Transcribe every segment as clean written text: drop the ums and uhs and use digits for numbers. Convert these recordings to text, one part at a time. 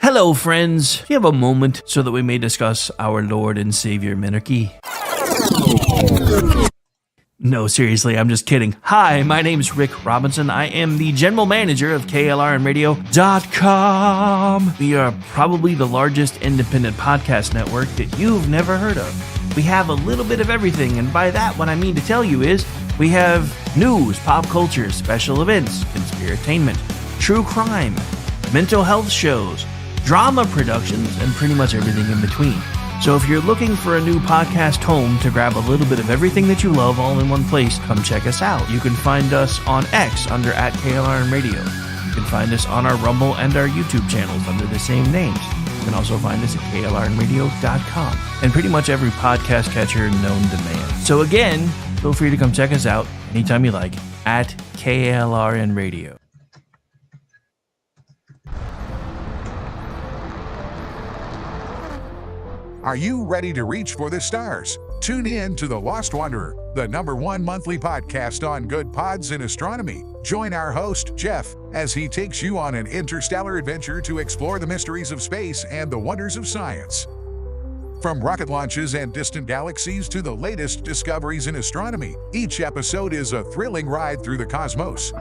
Hello, friends. Do you have a moment so that we may discuss our Lord and Savior Minarchy? No, seriously, I'm just kidding. Hi, my name's Rick Robinson. I am the general manager of KLRNradio.com. We are probably the largest independent podcast network that you've never heard of. We have a little bit of everything, and by that, what I mean to tell you is we have news, pop culture, special events, conspiratainment, true crime, mental health shows, drama productions, and pretty much everything in between. So if you're looking for a new podcast home to grab a little bit of everything that you love all in one place, come check us out. You can find us on X under @KLRNradio. You can find us on our Rumble and our YouTube channels under the same names. You can also find us at KLRNradio.com and pretty much every podcast catcher known to man. So again, feel free to come check us out anytime you like at KLRNradio. Are you ready to reach for the stars? Tune in to The Lost Wanderer, the #1 monthly podcast on good pods in astronomy. Join our host, Jeff, as he takes you on an interstellar adventure to explore the mysteries of space and the wonders of science. From rocket launches and distant galaxies to the latest discoveries in astronomy, each episode is a thrilling ride through the cosmos.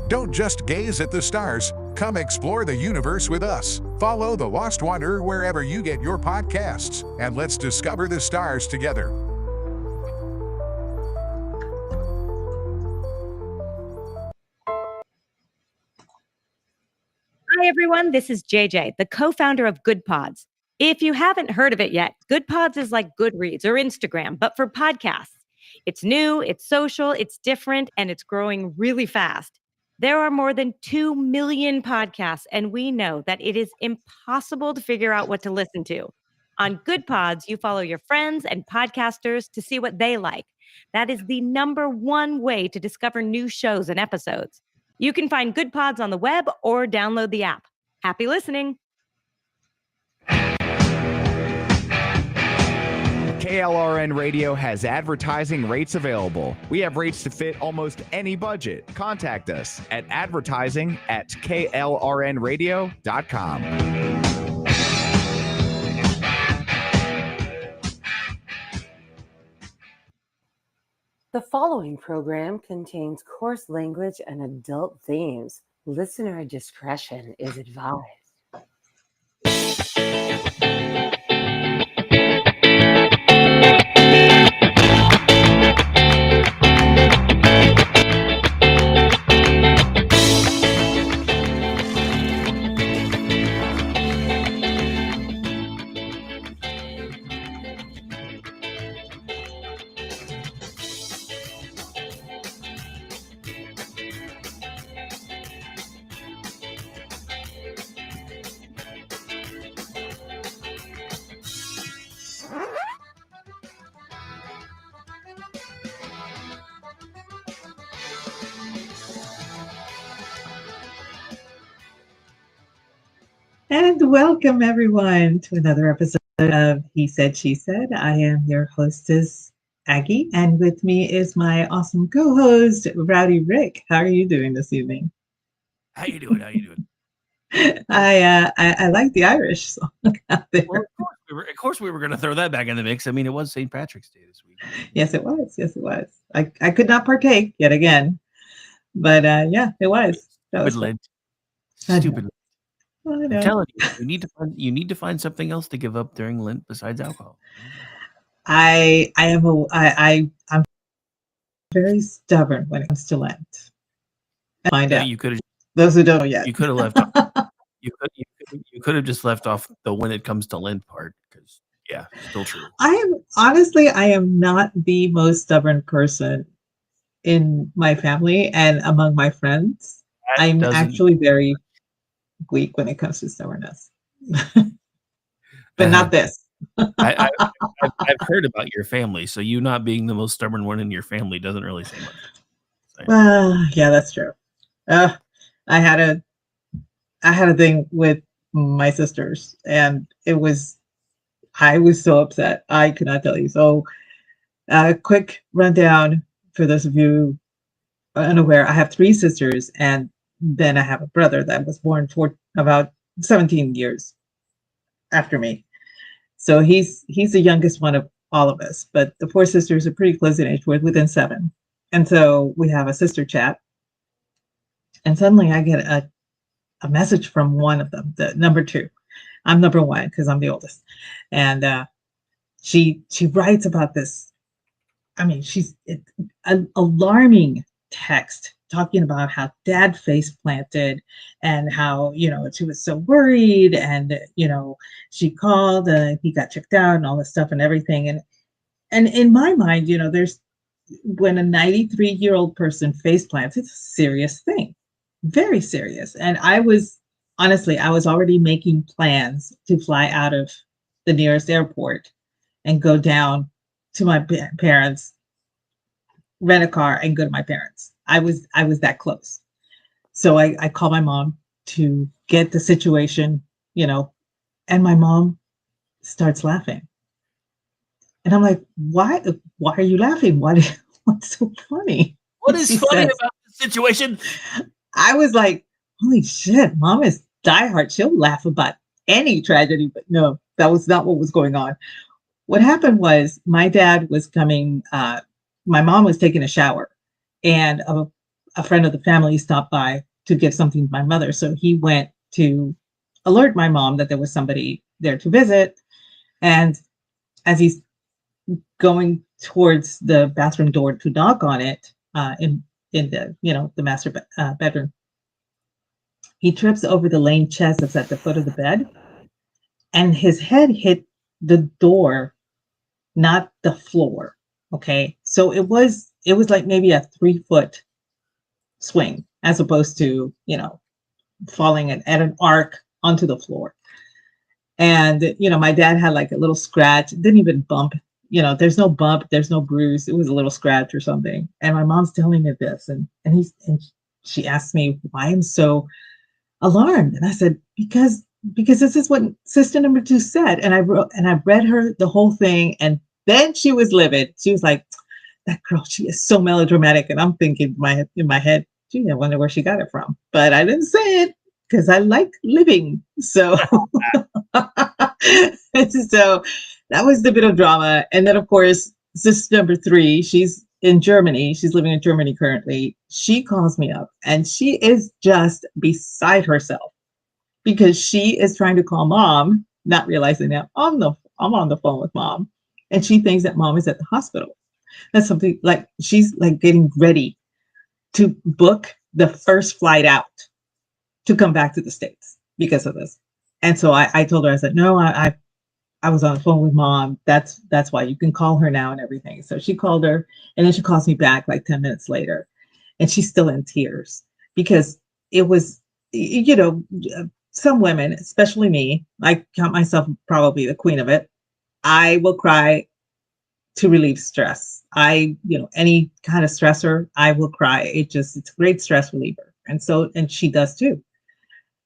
Don't just gaze at the stars, come explore the universe with us. Follow The Lost Wanderer wherever you get your podcasts, and let's discover the stars together. Hi, everyone. This is JJ, the co-founder of Good Pods. If you haven't heard of it yet, Good Pods is like Goodreads or Instagram, but for podcasts. It's new, it's social, it's different, and it's growing really fast. There are more than 2 million podcasts, and we know that it is impossible to figure out what to listen to. On Good Pods, you follow your friends and podcasters to see what they like. That is the #1 way to discover new shows and episodes. You can find Good Pods on the web or download the app. Happy listening. KLRN Radio has advertising rates available. We have rates to fit almost any budget. Contact us at advertising@klrnradio.com. The following program contains coarse language and adult themes. Listener discretion is advised. And welcome everyone to another episode of He Said, She Said. I am your hostess, Aggie, and with me is my awesome co-host, Rowdy Rick. How are you doing this evening? How you doing? I like the Irish song out there. Well, of course we were going to throw that back in the mix. I mean, it was St. Patrick's Day this week. Yes, it was. I could not partake yet again, but yeah, it was. Stupid Lent. Stupid. I'm telling you, you need to find something else to give up during Lent besides alcohol. I'm very stubborn when it comes to Lent. Find out. You could have. Those who don't know yet. You could have left. You could have just left off the when it comes to Lent part because yeah, still true. I am not the most stubborn person in my family and among my friends. I'm actually very weak when it comes to stubbornness, but not this. I've heard about your family, so you not being the most stubborn one in your family doesn't really say much. Yeah, that's true. I had a thing with my sisters, and I was so upset. I could not tell you. So, quick rundown for those of you unaware. I have 3 sisters, and then I have a brother that was born about 17 years after me. So he's the youngest one of all of us, but the four sisters are pretty close in age. We're within 7. And so we have a sister chat. And suddenly I get a message from one of them, the number 2. I'm number 1 because I'm the oldest. And she writes about this. I mean, an alarming text talking about how dad face planted and how, she was so worried, and, she called, he got checked out and all this stuff and everything. And in my mind, there's, when a 93-year-old person face plants, it's a serious thing, very serious. And I was already making plans to fly out of the nearest airport and go down to my parents, rent a car and go to my parents. I was that close. So I called my mom to get the situation, and my mom starts laughing. And I'm like, why are you laughing? What's so funny? What is funny about the situation? I was like, holy shit, mom is diehard. She'll laugh about any tragedy, but no, that was not what was going on. What happened was my dad was coming, my mom was taking a shower, and a friend of the family stopped by to give something to my mother. So he went to alert my mom that there was somebody there to visit. And as he's going towards the bathroom door to knock on it, in the, the master bedroom, he trips over the lane chest that's at the foot of the bed, and his head hit the door, not the floor. Okay. So it was like maybe a 3-foot swing, as opposed to, falling at an arc onto the floor. And, my dad had like a little scratch, didn't even bump, there's no bump, there's no bruise. It was a little scratch or something. And my mom's telling me this, and she asked me why I'm so alarmed. And I said, because this is what sister number 2 said. And I read her the whole thing, and then she was livid. She was like, that girl, she is so melodramatic. And I'm thinking in my head, gee, I wonder where she got it from. But I didn't say it because I like living. So, so that was the bit of drama. And then, of course, sister number 3, she's in Germany. She's living in Germany currently. She calls me up, and she is just beside herself because she is trying to call mom, not realizing that I'm on the phone with mom, and she thinks that mom is at the hospital. That's something like she's like getting ready to book the first flight out to come back to the States because of this. And so I told her, I said, no, I was on the phone with mom. That's why you can call her now and everything. So she called her, and then she calls me back like 10 minutes later, and she's still in tears because it was, some women, especially me, I count myself probably the queen of it. I will cry to relieve stress. Any kind of stressor, I will cry. It's a great stress reliever. And she does too.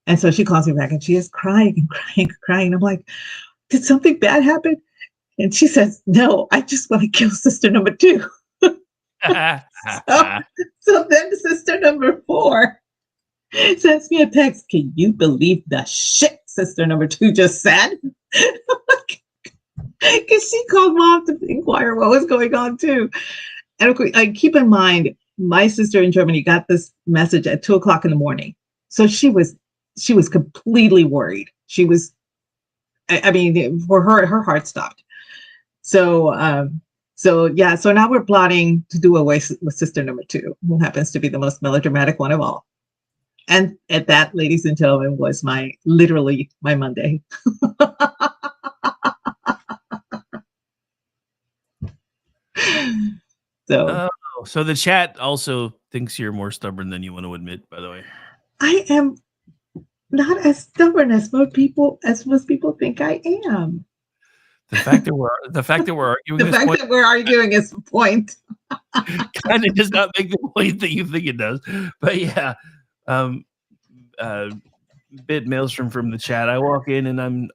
And so she calls me back, and she is crying and crying and crying. I'm like, did something bad happen? And she says, no, I just want to kill sister number 2. so then sister number 4 sends me a text. Can you believe the shit sister number 2 just said? Because she called mom to inquire what was going on too. And of course, keep in mind, my sister in Germany got this message at 2:00 in the morning. So she was completely worried. She was, I mean, for her heart stopped. So now we're plotting to do away with sister number 2, who happens to be the most melodramatic one of all. And at that, ladies and gentlemen, was literally my Monday. So the chat also thinks you're more stubborn than you want to admit, by the way. I am not as stubborn as most people think I am. The fact that we're arguing that we're arguing is the point. Kind of does not make the point that you think it does. But yeah, bit maelstrom from the chat. I walk in and I'm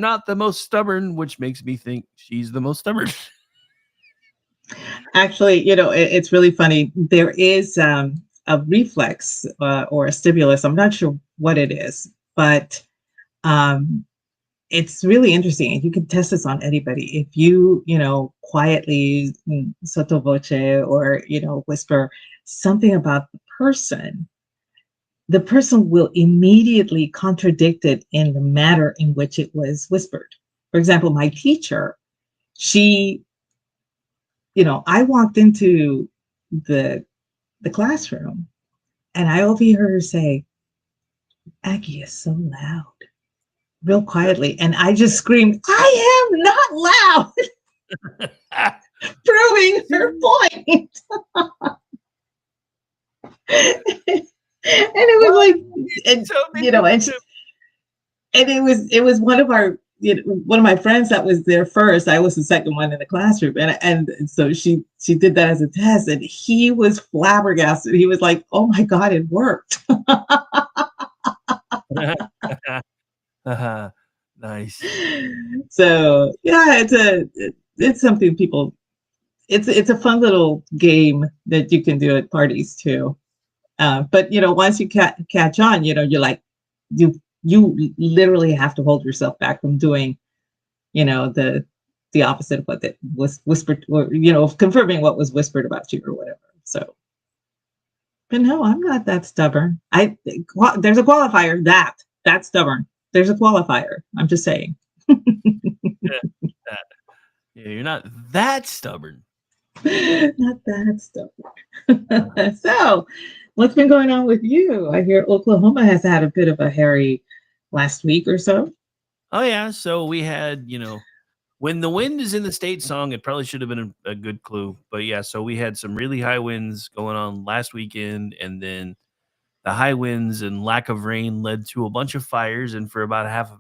not the most stubborn, which makes me think she's the most stubborn. Actually, it's really funny. There is a reflex or a stimulus. I'm not sure what it is, but It's really interesting. You can test this on anybody. If you, quietly sotto voce or, whisper something about the person will immediately contradict it in the manner in which it was whispered. For example, my teacher, she, I walked into the classroom and I overheard her say, Aggie is so loud, real quietly. And I just screamed, I am not loud, proving her point. And it was like, and, and it was one of our, one of my friends that was there first. I was the second one in the classroom, and so she did that as a test, and he was flabbergasted. He was like, "Oh my God, it worked!" Nice. So yeah, it's something people. It's a fun little game that you can do at parties too. But once you catch on, you're like, you literally have to hold yourself back from doing, the opposite of what that was whispered, or confirming what was whispered about you or whatever. So, but no, I'm not that stubborn. There's a qualifier. That's stubborn. There's a qualifier. I'm just saying. Yeah, you're not that stubborn. Not that stubborn. So, what's been going on with you? I hear Oklahoma has had a bit of a hairy last week or so. Oh yeah, so we had, when the wind is in the state song, it probably should have been a good clue. But yeah, so we had some really high winds going on last weekend, and then the high winds and lack of rain led to a bunch of fires. And for about half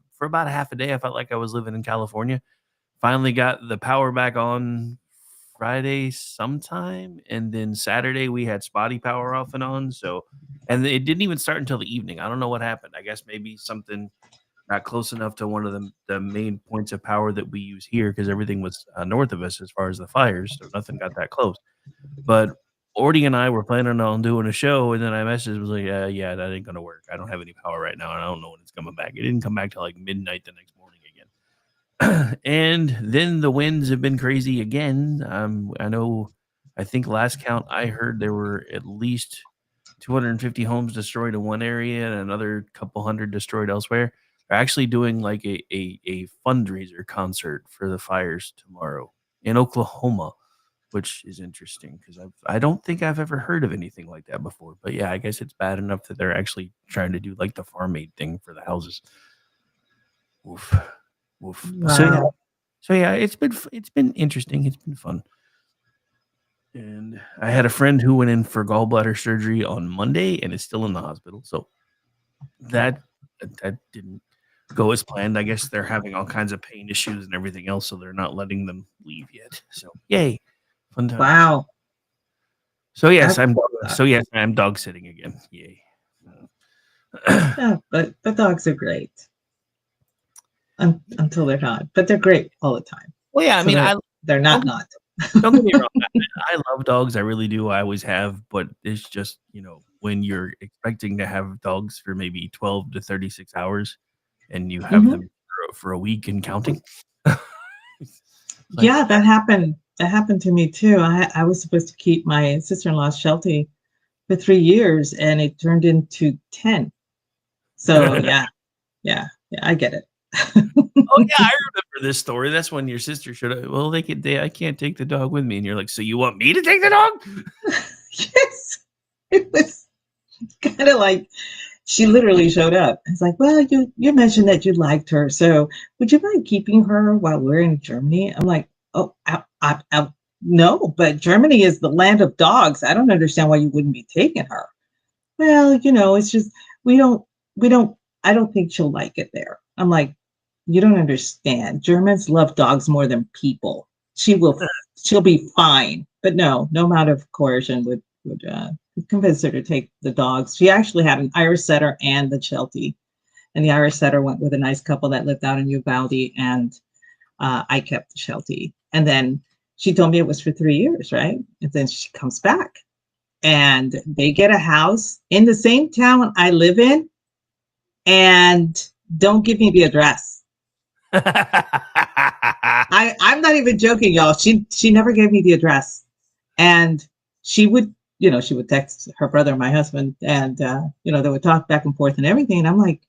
a day, I felt like I was living in California. Finally got the power back on Friday sometime, and then Saturday we had spotty power off and on. So, and it didn't even start until the evening. I don't know what happened. I guess maybe something got close enough to one of the main points of power that we use here, because everything was north of us as far as the fires, so nothing got that close. But Orty and I were planning on doing a show, and then I messaged, was like, yeah, that ain't gonna work. I don't have any power right now, and I don't know when it's coming back. It didn't come back till like midnight the next morning again. And then the winds have been crazy again. I think last count I heard there were at least 250 homes destroyed in one area and another couple hundred destroyed elsewhere. They're actually doing like a fundraiser concert for the fires tomorrow in Oklahoma, which is interesting because I don't think I've ever heard of anything like that before. But yeah, I guess it's bad enough that they're actually trying to do like the Farm Aid thing for the houses. Oof. Wow. So yeah, it's been interesting. It's been fun. And I had a friend who went in for gallbladder surgery on Monday and is still in the hospital. So that didn't go as planned. I guess they're having all kinds of pain issues and everything else, so they're not letting them leave yet. So yay, fun times. Wow. So yes, I'm dog sitting again. Yay. Yeah, but the dogs are great until they're not. But they're great all the time. Well, yeah, I mean, they're not. Don't get me wrong. I love dogs. I really do. I always have. But it's just, when you're expecting to have dogs for maybe 12 to 36 hours and you have them for a week and counting. Yeah, that happened. That happened to me too. I was supposed to keep my sister-in-law's Sheltie for 3 years and it turned into 10. So yeah, I get it. Oh yeah, I remember this story. That's when your sister should have. Well, I can't take the dog with me, and you're like, so you want me to take the dog? Yes, it was kind of like she literally showed up. It's like, well, you mentioned that you liked her, so would you mind keeping her while we're in Germany? I'm like, oh, no, but Germany is the land of dogs. I don't understand why you wouldn't be taking her. Well, it's just we don't. I don't think she'll like it there. I'm like, you don't understand. Germans love dogs more than people. She'll be fine. But no amount of coercion would convince her to take the dogs. She actually had an Irish setter and the Sheltie. And the Irish setter went with a nice couple that lived out in Uvalde, and I kept the Sheltie. And then she told me it was for 3 years, right? And then she comes back. And they get a house in the same town I live in. And don't give me the address. I'm not even joking, y'all. She never gave me the address, and she would, she would text her brother, my husband, and they would talk back and forth and everything. And I'm like,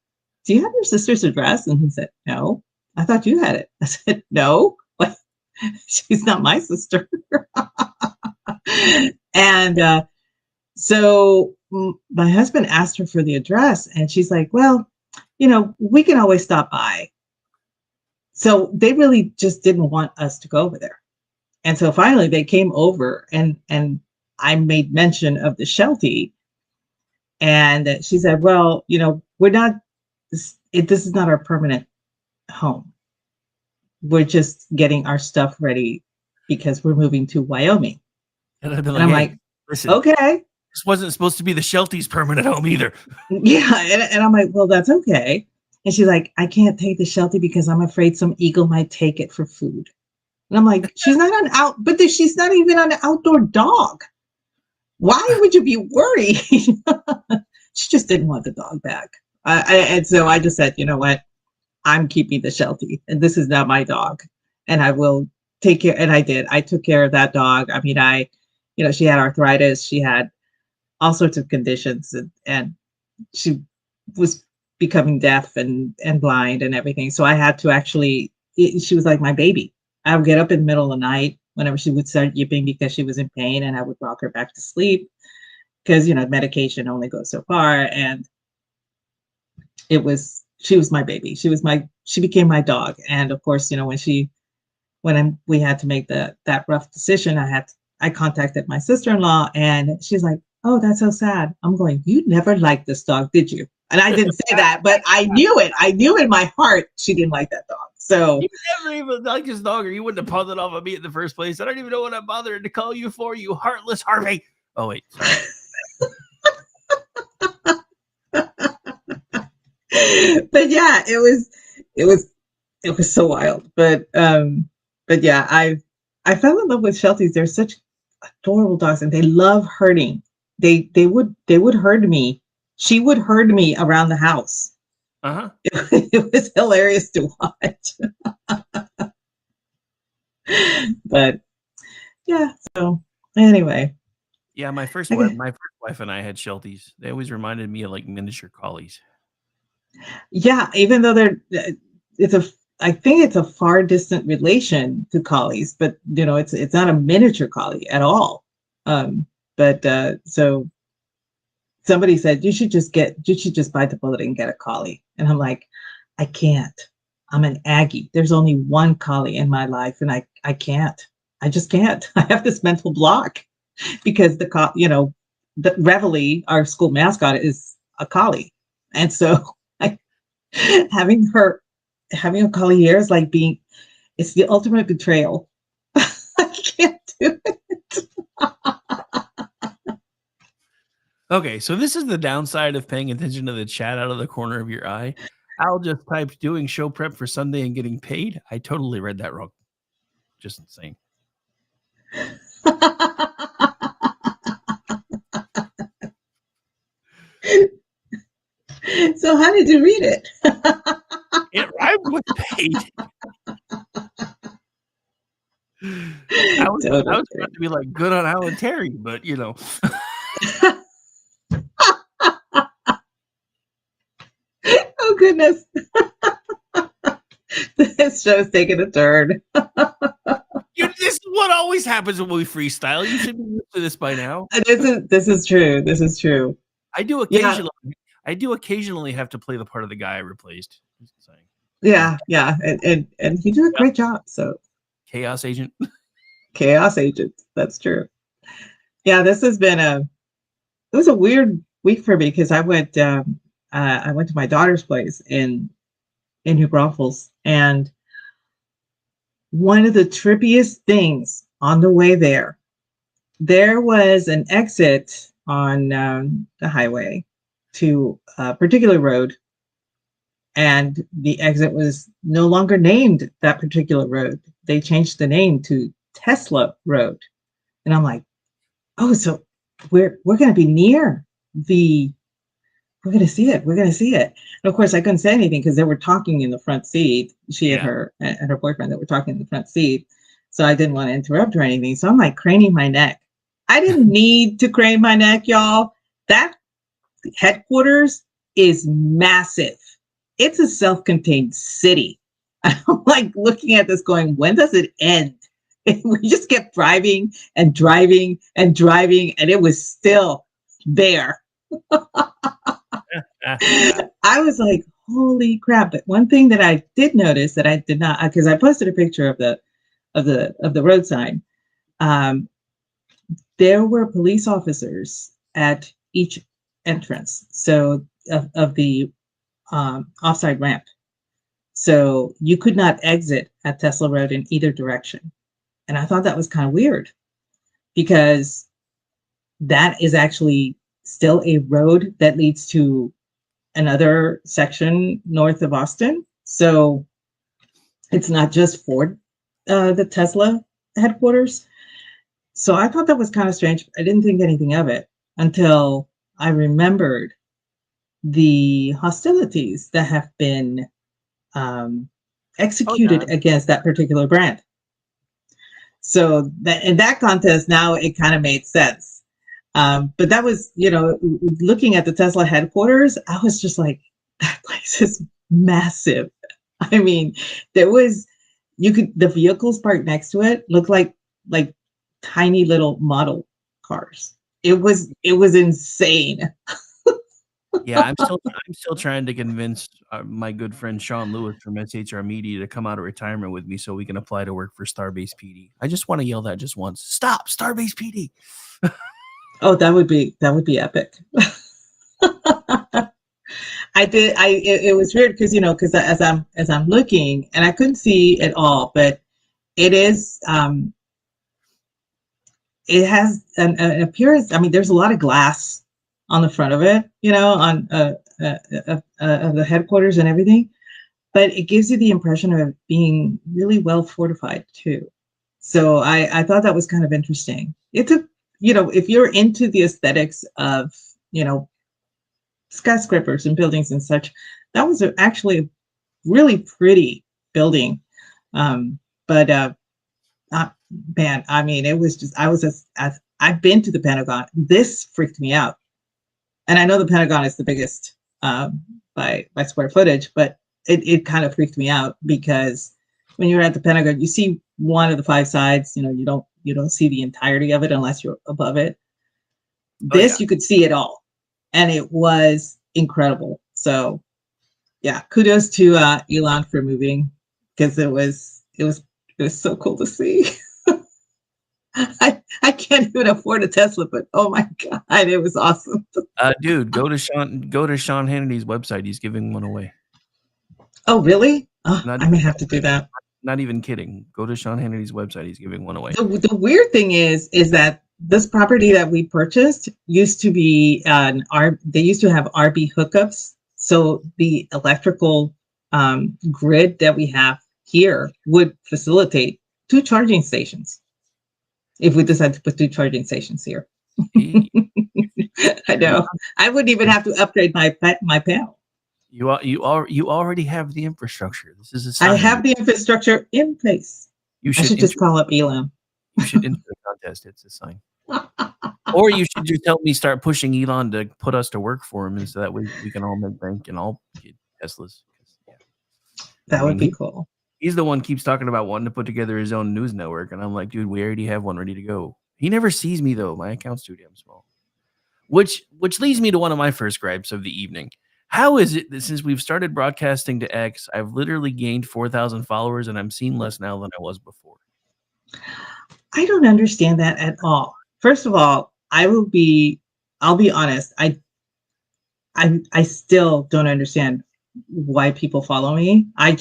"Do you have your sister's address?" And he said, "No." I thought you had it. I said, "No, like, she's not my sister." And so my husband asked her for the address, and she's like, "Well, we can always stop by." So they really just didn't want us to go over there. And so finally they came over, and I made mention of the Sheltie, and she said, "Well, we're not, this is not our permanent home. We're just getting our stuff ready because we're moving to Wyoming." And I'd be And I'm "Hey, like, listen, "Okay." this wasn't supposed to be the Sheltie's permanent home either." Yeah. And I'm like, "Well, that's okay." And she's like, "I can't take the Sheltie because I'm afraid some eagle might take it for food." And I'm like, she's not even an outdoor dog. Why would you be worried? She just didn't want the dog back. And so I just said, "You know what? I'm keeping the Sheltie, and this is not my dog, and I will take care." And I did. I took care of that dog. I mean, she had arthritis. She had all sorts of conditions, and she was becoming deaf and blind and everything. So I had to actually, she was like my baby. I would get up in the middle of the night whenever she would start yipping because she was in pain, and I would rock her back to sleep because, medication only goes so far. And she was my baby. She became my dog. And of course, we had to make that rough decision, I contacted my sister-in-law, and she's like, "Oh, that's so sad." I'm going, "You never liked this dog, did you?" And I didn't say that, but I knew it. I knew in my heart she didn't like that dog. So You never even liked his dog, or you wouldn't have pawned it off of me in the first place. I don't even know what I'm bothering to call you for, you heartless Harvey. Oh, wait. Sorry. But yeah, it was so wild. But yeah, I fell in love with Shelties. They're such adorable dogs, and they love herding. They would herd me. She would herd me around the house. Uh-huh. It was hilarious to watch. But yeah, so anyway. Yeah, my first Okay. wife and I had Shelties. They always reminded me of like miniature collies. Yeah, even though I think it's a far distant relation to collies, but it's not a miniature collie at all. But so somebody said you should just bite the bullet and get a collie, and I'm like, I can't. I'm an Aggie. There's only one collie in my life, and I can't. I just can't. I have this mental block because the Reveille, our school mascot, is a collie, and so having a collie here is like it's the ultimate betrayal. I can't do it. Okay, so this is the downside of paying attention to the chat out of the corner of your eye. Al just typed doing show prep for Sunday and getting paid. I totally read that wrong. Just saying. So how did you read it? It rhymed with paid. I was about to be like good on Alan Terry, but Oh goodness. This show's taking a turn. This is what always happens when we freestyle. You should be used to this by now. This is true. This is true. I do occasionally have to play the part of the guy I replaced. Yeah, and you do a great job. So Chaos Agent. Chaos Agent. That's true. Yeah, this has been it was a weird week for me because I went to my daughter's place in New Braunfels, and one of the trippiest things on the way there was an exit on the highway to a particular road, and the exit was no longer named that particular road. They changed the name to Tesla Road, and I'm like, oh, so we're going to be near the we're going to see it. We're going to see it. And of course, I couldn't say anything because they were talking in the front seat. She Yeah. and her boyfriend that were talking in the front seat. So I didn't want to interrupt or anything. So I'm like craning my neck. I didn't need to crane my neck, y'all. That headquarters is massive. It's a self-contained city. I'm like looking at this going, when does it end? And we just kept driving and driving and driving, and it was still there. I was like, holy crap. But one thing that I did notice that I did not, because I posted a picture of the road sign. There were police officers at each entrance. So of the offside ramp. So you could not exit at Tesla Road in either direction. And I thought that was kind of weird because that is actually still a road that leads to another section north of Austin. So it's not just for the Tesla headquarters. So I thought that was kind of strange. I didn't think anything of it until I remembered the hostilities that have been executed against that particular brand. So that in that context, now it kind of made sense. But that was, looking at the Tesla headquarters, I was just like, that place is massive. I mean, the vehicles parked next to it looked like tiny little model cars. It was insane. Yeah, I'm still trying to convince my good friend Sean Lewis from SHR Media to come out of retirement with me so we can apply to work for Starbase PD. I just want to yell that just once. Stop, Starbase PD. Oh, that would be epic. It was weird because as I'm looking and I couldn't see it all, but it is it has an appearance. I mean, there's a lot of glass on the front of it, on the headquarters and everything, but it gives you the impression of it being really well fortified too. So I thought that was kind of interesting. It's if you're into the aesthetics of, skyscrapers and buildings and such, that was actually a really pretty building. But man, I mean, it was just, I've been to the Pentagon. This freaked me out. And I know the Pentagon is the biggest by square footage, but it kind of freaked me out because when you're at the Pentagon, you see one of the 5 sides. You don't see the entirety of it unless you're above it. You could see it all, and it was incredible. So, yeah, kudos to Elon for moving because it was so cool to see. I can't even afford a Tesla, but oh my God, it was awesome. Dude, go to Sean Hannity's website. He's giving one away. Oh, really? Oh, I may have to do that. Not even kidding. Go to Sean Hannity's website. He's giving one away. The weird thing is that this property that we purchased used to be they used to have RB hookups. So the electrical grid that we have here would facilitate 2 charging stations if we decide to put 2 charging stations here. I know. I wouldn't even have to upgrade my panel. You already have the infrastructure. This is a sign. I have the infrastructure in place. I should just call up Elon. You should enter the contest. It's a sign. Or you should just help me start pushing Elon to put us to work for him, and so that way we can all make bank and all get Teslas. Yeah. That would be cool. He's the one keeps talking about wanting to put together his own news network, and I'm like, dude, we already have one ready to go. He never sees me though. My account's too damn small. Which leads me to one of my first gripes of the evening. How is it that since we've started broadcasting to X, I've literally gained 4,000 followers and I'm seen less now than I was before? I don't understand that at all. First of all, I'll be honest. I still don't understand why people follow me. I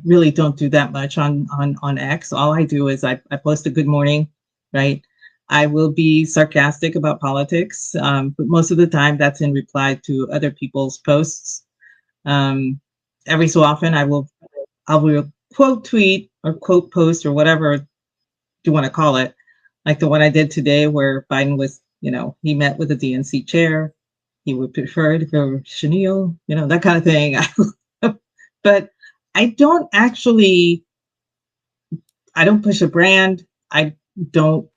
really don't do that much on X. All I do is I post a good morning, right? I will be sarcastic about politics, but most of the time that's in reply to other people's posts. Every so often I will quote tweet or quote post or whatever you want to call it, like the one I did today where Biden was, he met with the DNC chair he would prefer to go chenille, that kind of thing. But I don't push a brand. I don't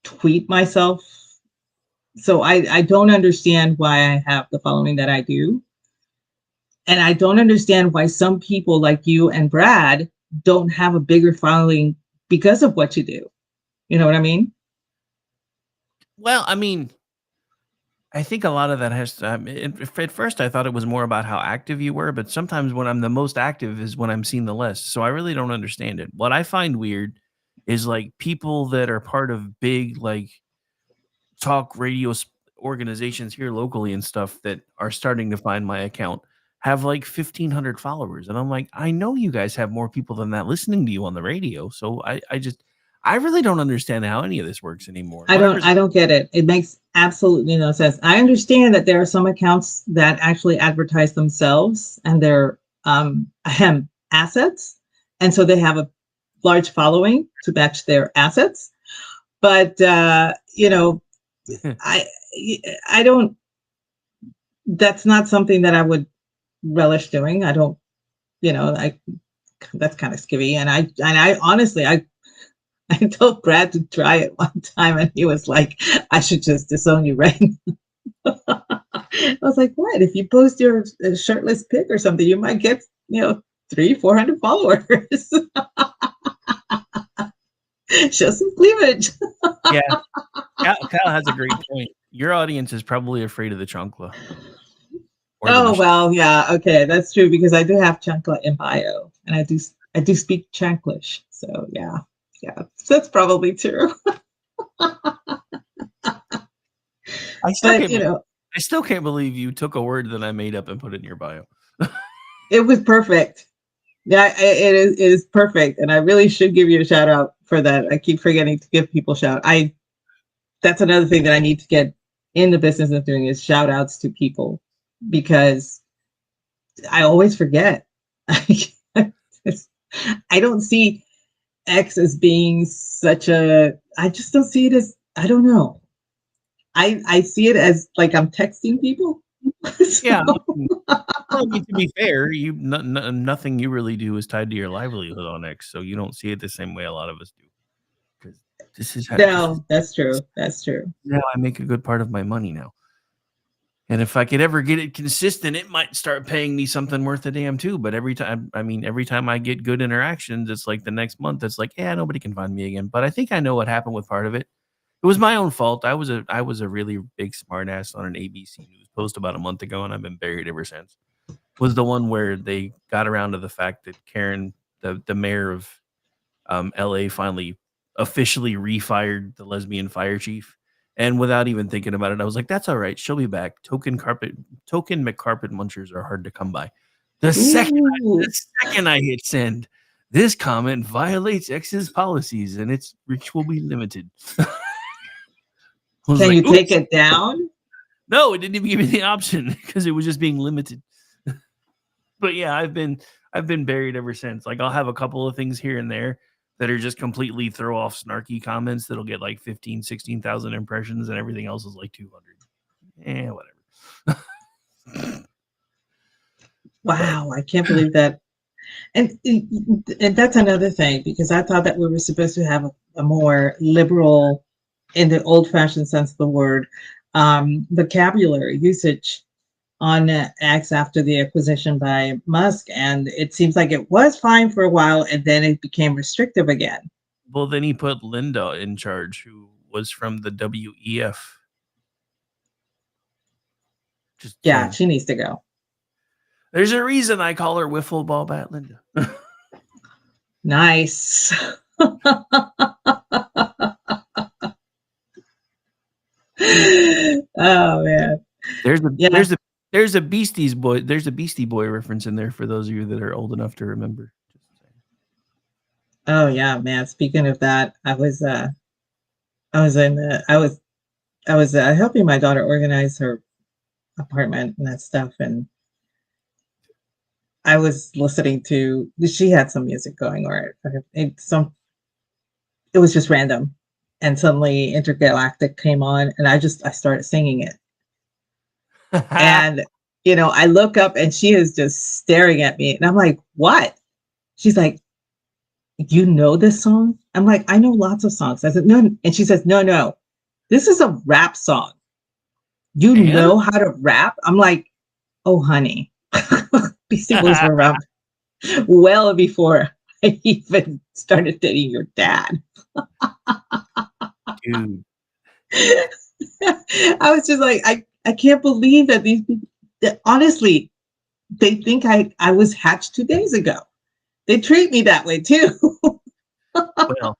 tweet myself. So I don't understand why I have the following that I do. And I don't understand why some people like you and Brad don't have a bigger following because of what you do. You know what I mean? Well, I mean, I think a lot of that has to, at first I thought it was more about how active you were, but sometimes when I'm the most active is when I'm seen the less. So I really don't understand it. What I find weird is like people that are part of big, like talk radio organizations here locally and stuff that are starting to find my account have like 1,500 followers. And I'm like, I know you guys have more people than that listening to you on the radio. So I really don't understand how any of this works anymore. I don't get it. It makes absolutely no sense. I understand that there are some accounts that actually advertise themselves and their assets. And so they have a large following to match their assets. But, I don't, that's not something that I would relish doing. I don't, that's kind of skivvy. And I honestly, I told Brad to try it one time and he was like, I should just disown you right now. I was like, what? If you post your shirtless pic or something, you might get, 300-400 followers. Show some cleavage. Yeah. Kyle has a great point. Your audience is probably afraid of the chancla. Oh, well, yeah. Okay. That's true because I do have chancla in bio and I do speak chanclish. So yeah. Yeah, that's probably true. I still can't believe you took a word that I made up and put it in your bio. It was perfect. Yeah, it is perfect. And I really should give you a shout out for that. I keep forgetting to give people shout. That's another thing that I need to get in the business of doing is shout outs to people because I always forget. I don't see X as being I just don't see it as, I don't know. I see it as like I'm texting people. So. Yeah. Well, to be fair, nothing you really do is tied to your livelihood on X, so you don't see it the same way a lot of us do. Because that's true. That's true. Now I make a good part of my money now. And if I could ever get it consistent, it might start paying me something worth a damn too. But every time I get good interactions, it's like the next month, it's like, yeah, nobody can find me again. But I think I know what happened with part of it. It was my own fault. I was a really big smartass on an ABC News post about a month ago, and I've been buried ever since. Was the one where they got around to the fact that Karen, the mayor of LA, finally officially refired the lesbian fire chief. And without even thinking about it, I was like, that's all right. She'll be back. Token McCarpet munchers are hard to come by. The second I hit send, this comment violates X's policies and its reach will be limited. Can you take it down? No, it didn't even give me the option because it was just being limited. But yeah, I've been buried ever since. Like I'll have a couple of things here and there that are just completely throw off snarky comments that'll get like 16,000 impressions and everything else is like 200. Whatever. Wow, I can't believe that. And that's another thing, because I thought that we were supposed to have a more liberal, in the old-fashioned sense of the word, vocabulary usage on X after the acquisition by Musk. And it seems like it was fine for a while, and then it became restrictive again. Well, then he put Linda in charge, who was from the WEF. She needs to go. There's a reason I call her Wiffle Ball Bat Linda. Nice. Oh man. There's a Beastie Boy reference in there for those of you that are old enough to remember. Oh yeah, man. Speaking of that, I was helping my daughter organize her apartment and that stuff, and I was listening to. She had some music going, or it was just random, and suddenly Intergalactic came on, and I started singing it. And, I look up and she is just staring at me. And I'm like, what? She's like, you know this song? I'm like, I know lots of songs. I said, no. And she says, no, this is a rap song. You And know how to rap? I'm like, oh, honey, Beastie Boys were around well before I even started dating your dad. dude, I was just like, I can't believe that these people, that honestly, they think I was hatched 2 days ago. They treat me that way too. well,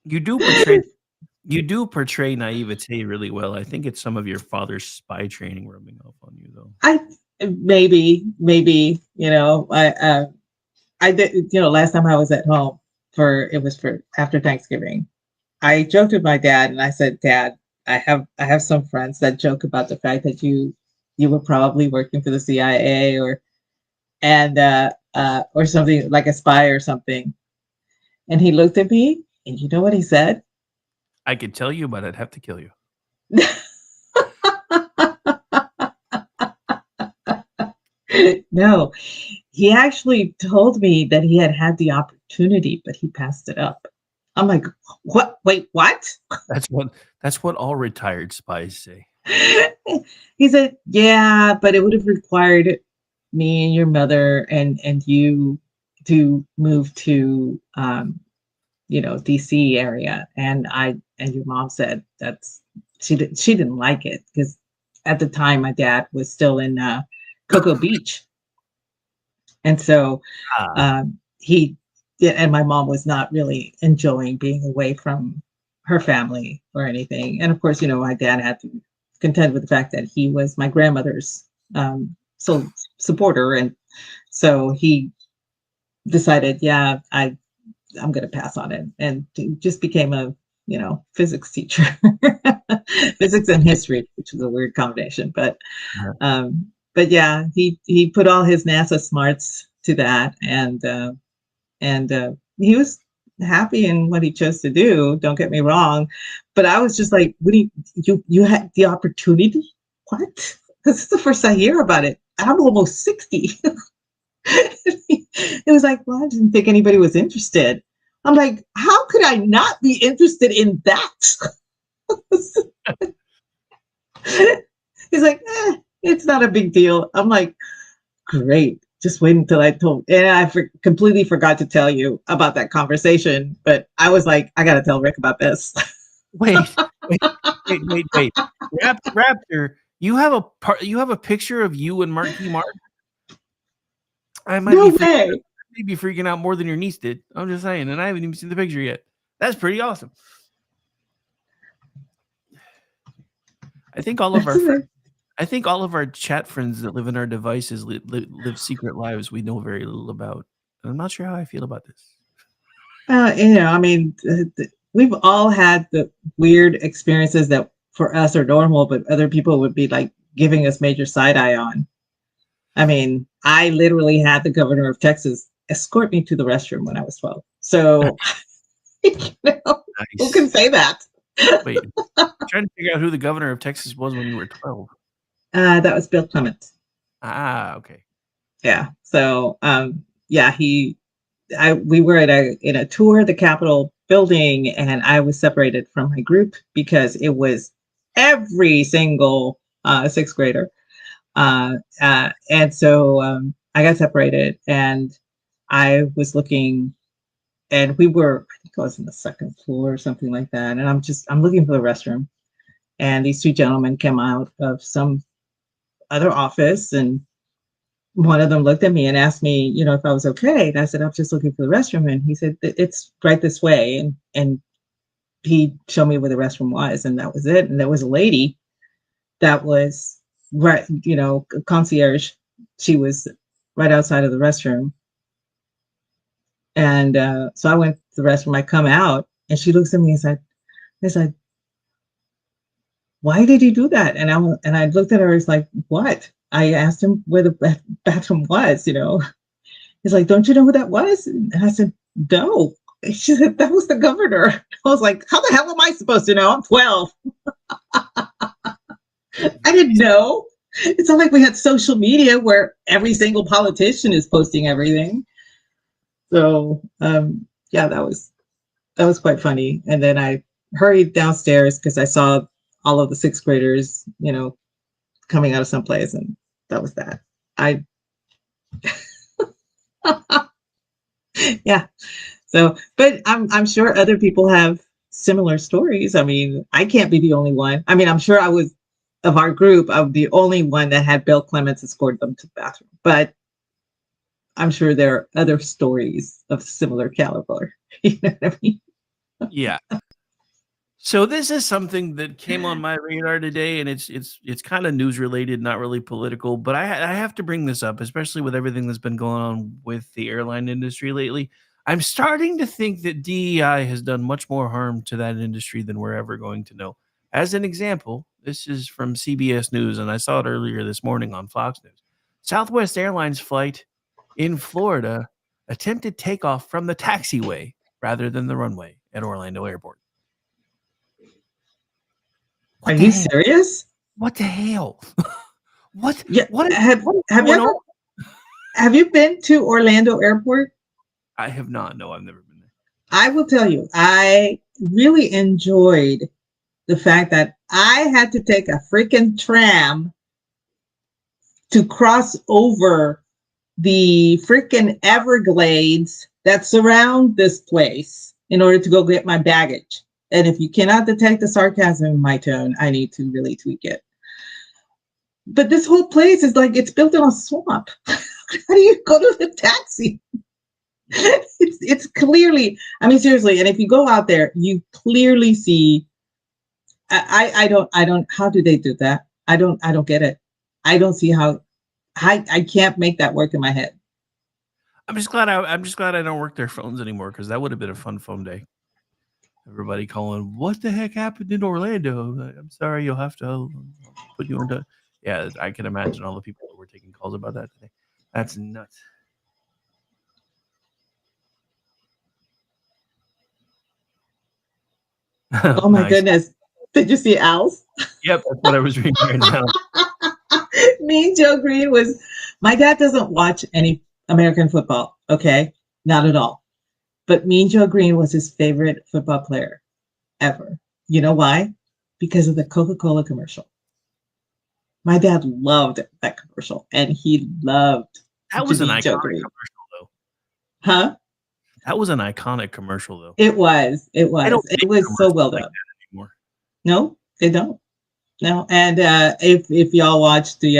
you do portray naivete really well. I think it's some of your father's spy training rubbing off on you, though. I maybe, I did, last time I was at home for after Thanksgiving. I joked with my dad and I said, Dad, I have some friends that joke about the fact that you were probably working for the CIA or something like a spy or something. And he looked at me and you know what he said? I could tell you, but I'd have to kill you. No, he actually told me that he had the opportunity, but he passed it up. I'm like, what? Wait, what? That's what all retired spies say. He said, yeah, but it would have required me and your mother and you to move to DC area. And your mom said she didn't like it because at the time my dad was still in Cocoa Beach. And so and my mom was not really enjoying being away from her family or anything. And of course, my dad had to contend with the fact that he was my grandmother's sole supporter. And so he decided, yeah, I'm going to pass on it. And just became a, physics teacher, physics and history, which was a weird combination. But yeah, he put all his NASA smarts to that. And he was happy in what he chose to do. Don't get me wrong, but I was just like, "What do you had the opportunity? What? This is the first I hear about it. I'm almost 60." It was like, well, I didn't think anybody was interested. I'm like, how could I not be interested in that? He's like, it's not a big deal. I'm like, great. Just wait until and I completely forgot to tell you about that conversation. But I was like, I got to tell Rick about this. Wait. Raptor, you have a picture of you and Marky Mark? I might be freaking out more than your niece did. I'm just saying, and I haven't even seen the picture yet. That's pretty awesome. I think all of our chat friends that live in our devices live secret lives we know very little about. And I'm not sure how I feel about this. I mean, we've all had the weird experiences that for us are normal, but other people would be like giving us major side eye on. I mean, I literally had the governor of Texas escort me to the restroom when I was 12. So, Nice. Who can say that? Wait, I'm trying to figure out who the governor of Texas was when you were 12. That was Bill Clements. Okay. Yeah. So, we were in a tour of the Capitol building, and I was separated from my group because it was every single sixth grader. And so I got separated, and I was looking, and I think I was on the second floor or something like that. And I'm looking for the restroom, and these two gentlemen came out of some other office, and one of them looked at me and asked me, if I was okay. And I said, I'm just looking for the restroom. And he said, it's right this way. And he showed me where the restroom was, and that was it. And there was a lady that was right, concierge. She was right outside of the restroom. And so I went to the restroom. I come out, and she looks at me and said, why did you do that? And I looked at her. It's like, what? I asked him where the bathroom was. He's like, don't you know who that was? And I said, no. She said, that was the governor. I was like, how the hell am I supposed to know? I'm 12. I didn't know. It's not like we had social media where every single politician is posting everything. So yeah, that was quite funny. And then I hurried downstairs because I saw all of the sixth graders, coming out of someplace, and that was that. I yeah. So, but I'm sure other people have similar stories. I mean, I can't be the only one. I mean, I'm sure I was of our group, I'm the only one that had Bill Clements escort them to the bathroom. But I'm sure there are other stories of similar caliber. You know what I mean? Yeah. So this is something that came on my radar today, and it's kind of news related, not really political. But I have to bring this up, especially with everything that's been going on with the airline industry lately. I'm starting to think that DEI has done much more harm to that industry than we're ever going to know. As an example, this is from CBS News, and I saw it earlier this morning on Fox News. Southwest Airlines flight in Florida attempted takeoff from the taxiway rather than the runway at Orlando Airport. Are What the you hell? serious? What the hell? What? Yeah. What? Have What is you going ever on? have you been to Orlando Airport? I have not. No, I've never been there. I will tell you, I really enjoyed the fact that I had to take a freaking tram to cross over the freaking Everglades that surround this place in order to go get my baggage. And if you cannot detect the sarcasm in my tone, I need to really tweak it. But this whole place is like it's built in a swamp. How do you go to the taxi? It's clearly, I mean, seriously, and if you go out there, you clearly see. I don't. How do they do that? I don't get it. I don't see how. I can't make that work in my head. I'm just glad I don't work their phones anymore, because that would have been a fun phone day. Everybody calling, what the heck happened in Orlando? I'm sorry, you'll have to put you into. Yeah, I can imagine all the people that were taking calls about that today. That's nuts. Oh my Nice. goodness! Did you see Al's? Yep, that's what I was reading right now. Me and Joe Green was. My dad doesn't watch any American football. Okay, not at all. But Mean Joe Green was his favorite football player ever. You know why? Because of the Coca-Cola commercial. My dad loved that commercial, and he loved That was an Mean Joe iconic Green. commercial, though. Huh? That was an iconic commercial, though. It was. It They don't was. It make was so commercials well like done. that anymore. No, they don't. No, and if y'all watch the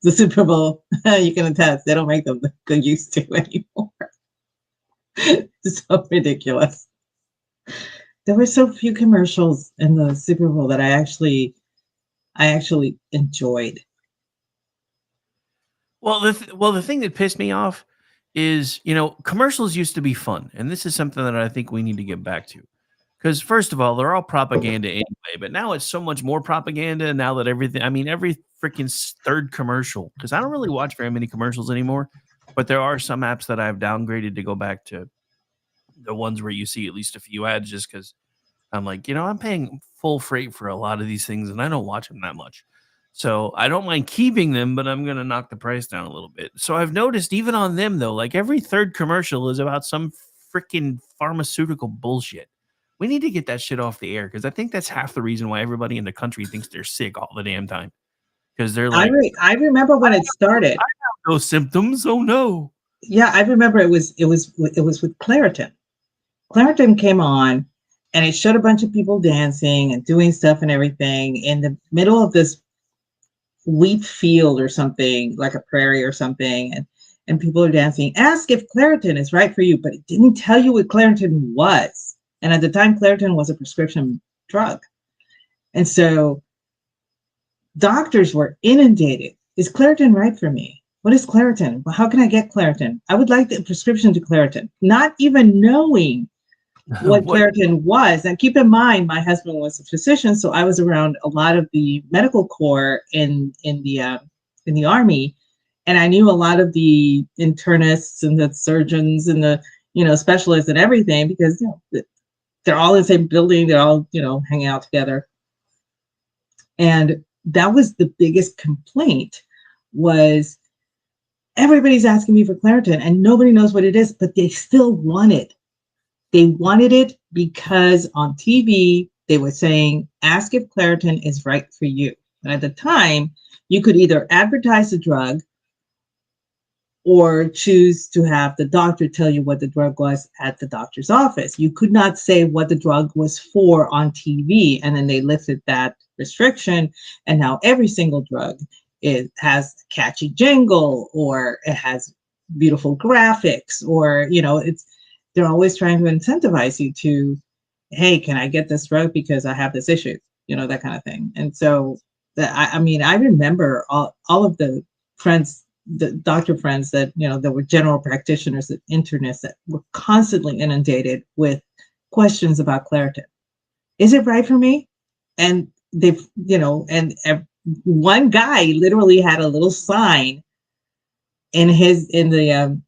the Super Bowl, you can attest they don't make them like they used to anymore. It's so ridiculous. There were so few commercials in the Super Bowl that I actually enjoyed. Well, the thing that pissed me off is, commercials used to be fun, and this is something that I think we need to get back to. Because first of all, they're all propaganda anyway, but now it's so much more propaganda now that everything. I mean, every freaking third commercial. Because I don't really watch very many commercials anymore, but there are some apps that I've downgraded to go back to the ones where you see at least a few ads, just because I'm like, I'm paying full freight for a lot of these things, and I don't watch them that much. So I don't mind keeping them, but I'm going to knock the price down a little bit. So I've noticed even on them, though, like every third commercial is about some freaking pharmaceutical bullshit. We need to get that shit off the air, because I think that's half the reason why everybody in the country thinks they're sick all the damn time. Because they're like, I remember when it started. I have no symptoms. Oh no. Yeah, I remember it was with Claritin. Claritin came on, and it showed a bunch of people dancing and doing stuff and everything in the middle of this wheat field or something, like a prairie or something, and people are dancing. Ask if Claritin is right for you, but it didn't tell you what Claritin was. And at the time, Claritin was a prescription drug. And so doctors were inundated. Is Claritin right for me? What is Claritin? Well, how can I get Claritin? I would like the prescription to Claritin, not even knowing what Claritin was. And keep in mind, my husband was a physician, so I was around a lot of the medical corps in the Army, and I knew a lot of the internists and the surgeons and the specialists and everything, because they're all in the same building. They're all hanging out together. And that was the biggest complaint, was everybody's asking me for Claritin and nobody knows what it is, but they still want it. They wanted it because on TV, they were saying, ask if Claritin is right for you. And at the time, you could either advertise the drug or choose to have the doctor tell you what the drug was at the doctor's office. You could not say what the drug was for on TV. And then they lifted that restriction. And now every single drug has a catchy jingle, or it has beautiful graphics, or, they're always trying to incentivize you to, hey, can I get this drug because I have this issue, that kind of thing. And so I remember all of the friends, the doctor friends that, that were general practitioners and internists that were constantly inundated with questions about Claritin. Is it right for me? And they've, one guy literally had a little sign in his exam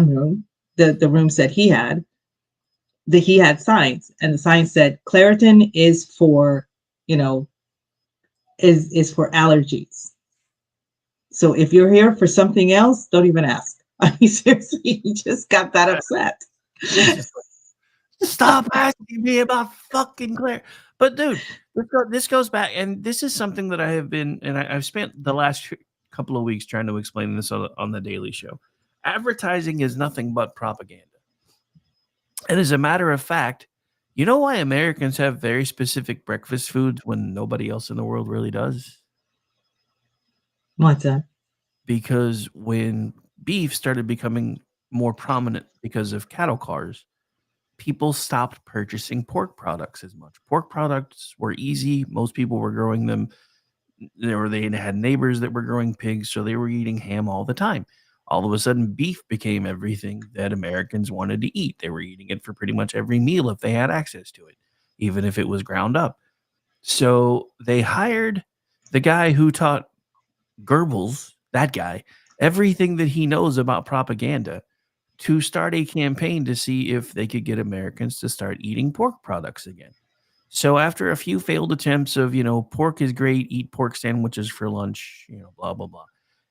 room, the rooms that he had signs, and the sign said Claritin is for, is for allergies. So if you're here for something else, don't even ask. I mean, seriously, he just got that upset. Stop asking me about fucking Claire. But dude, this goes back, and this is something that I have been, and I've spent the last couple of weeks trying to explain this on the Daily Show. Advertising is nothing but propaganda. And as a matter of fact, you know why Americans have very specific breakfast foods when nobody else in the world really does? What's that? Because when beef started becoming more prominent because of cattle cars, people stopped purchasing pork products as much. Pork products were easy. Most people were growing them. They had neighbors that were growing pigs, so they were eating ham all the time. All of a sudden, beef became everything that Americans wanted to eat. They were eating it for pretty much every meal if they had access to it, even if it was ground up. So they hired the guy who taught Goebbels, that guy, everything that he knows about propaganda, to start a campaign to see if they could get Americans to start eating pork products again. So after a few failed attempts of, pork is great, eat pork sandwiches for lunch, blah, blah, blah,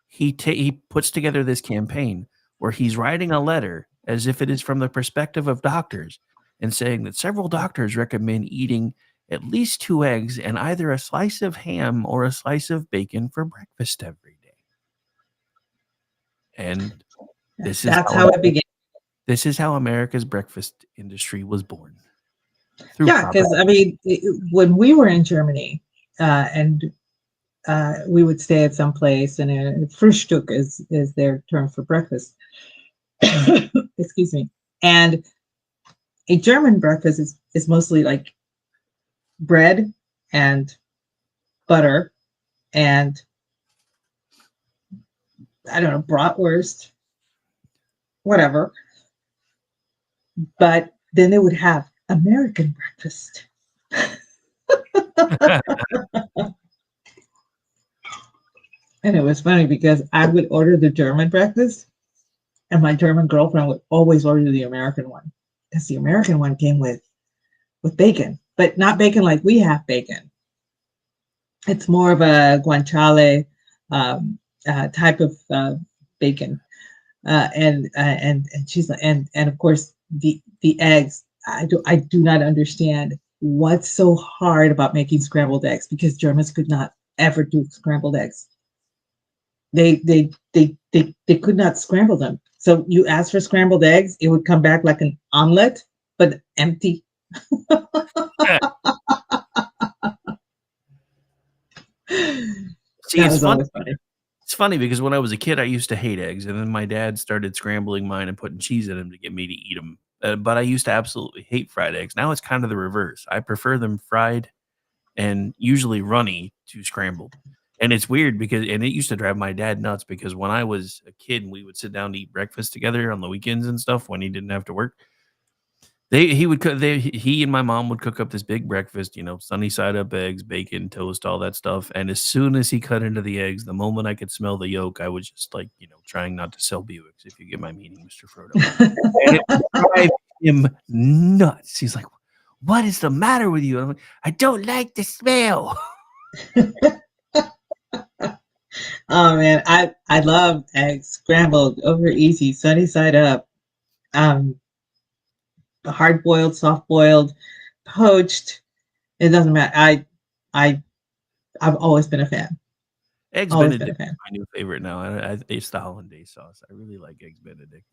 he puts together this campaign where he's writing a letter as if it is from the perspective of doctors and saying that several doctors recommend eating at least 2 eggs and either a slice of ham or a slice of bacon for breakfast every day. And that's how it began. This is how America's breakfast industry was born. Yeah, because when we were in Germany, and we would stay at some place, and Frühstück is their term for breakfast. Excuse me. And a German breakfast is mostly like bread and butter and, I don't know, bratwurst, whatever. But then they would have American breakfast. And it was funny because I would order the German breakfast and my German girlfriend would always order the American one, because the American one came with bacon, but not bacon like we have bacon. It's more of a guanciale type of bacon. And she's like, and of course the eggs, I do not understand what's so hard about making scrambled eggs, because Germans could not ever do scrambled eggs. They could not scramble them. So you ask for scrambled eggs, it would come back like an omelet, but empty. See, it's funny. It's funny because when I was a kid, I used to hate eggs, and then my dad started scrambling mine and putting cheese in them to get me to eat them. But I used to absolutely hate fried eggs. Now it's kind of the reverse. I prefer them fried and usually runny to scrambled. And it's weird because, and it used to drive my dad nuts, because when I was a kid and we would sit down to eat breakfast together on the weekends and stuff when he didn't have to work, he and my mom would cook up this big breakfast, sunny side up eggs, bacon, toast, all that stuff. And as soon as he cut into the eggs, the moment I could smell the yolk, I was just like, trying not to sell Buicks, if you get my meaning, Mr. Frodo. And it would drive him nuts. He's like, what is the matter with you? And I'm like, I don't like the smell. Oh man, I love eggs scrambled over easy, sunny side up. Um, hard boiled, soft boiled, poached. It doesn't matter. I I've always been a fan. Eggs Always been a Benedict fan. is my new favorite now. It's the hollandaise sauce. I really like eggs Benedict.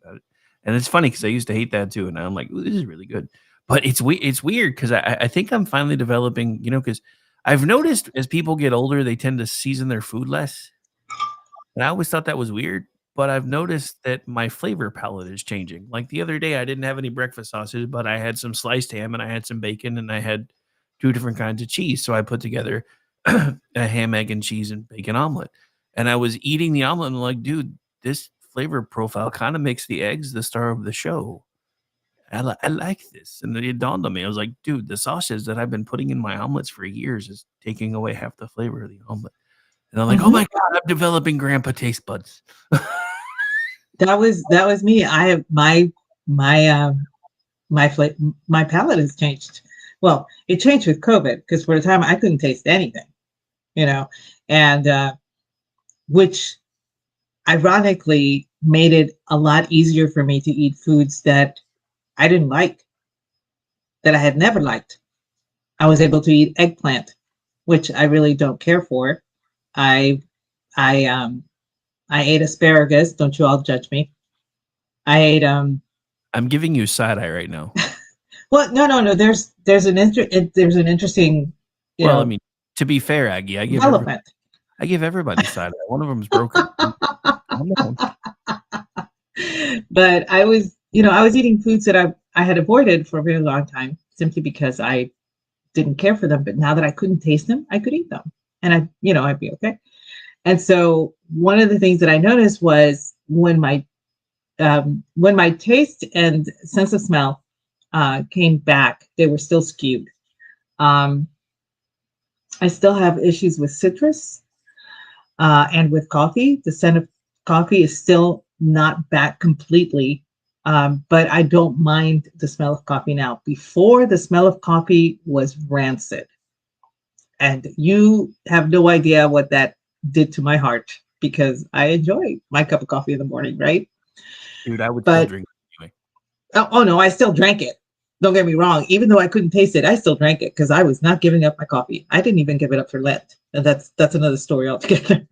And it's funny because I used to hate that too, and now I'm like, ooh, this is really good. But it's weird because I think I'm finally developing, because I've noticed as people get older, they tend to season their food less. And I always thought that was weird, but I've noticed that my flavor palette is changing. Like the other day, I didn't have any breakfast sauces, but I had some sliced ham and I had some bacon and I had two different kinds of cheese. So I put together a ham, egg, and cheese and bacon omelet. And I was eating the omelet and I'm like, dude, this flavor profile kind of makes the eggs the star of the show. I like this. And then it dawned on me. I was like, dude, the sauces that I've been putting in my omelets for years is taking away half the flavor of the omelet. And I'm like, oh Mhm. my God, I'm developing grandpa taste buds. That was me. I have my my palate has changed. Well, it changed with COVID because for a time I couldn't taste anything, you know, and which ironically made it a lot easier for me to eat foods that I didn't like, that I had never liked. I was able to eat eggplant, which I really don't care for. I I I ate asparagus. Don't you all judge me. I ate I'm giving you side eye right now. well, no. There's an interesting, Well, I mean, to be fair, Aggie, development. I give everybody side eye. One of them's broken. Calm down. But I was eating foods that I had avoided for a very long time simply because I didn't care for them. But now that I couldn't taste them, I could eat them, and I'd be okay. And so one of the things that I noticed was when my taste and sense of smell came back, they were still skewed. Um, I still have issues with citrus and with coffee. The scent of coffee is still not back completely, but I don't mind the smell of coffee now. Before, the smell of coffee was rancid. And you have no idea what that did to my heart because I enjoy my cup of coffee in the morning, right? Dude, I would still But drink it anyway. oh no, I still drank it. Don't get me wrong. Even though I couldn't taste it, I still drank it because I was not giving up my coffee. I didn't even give it up for Lent, and that's another story altogether.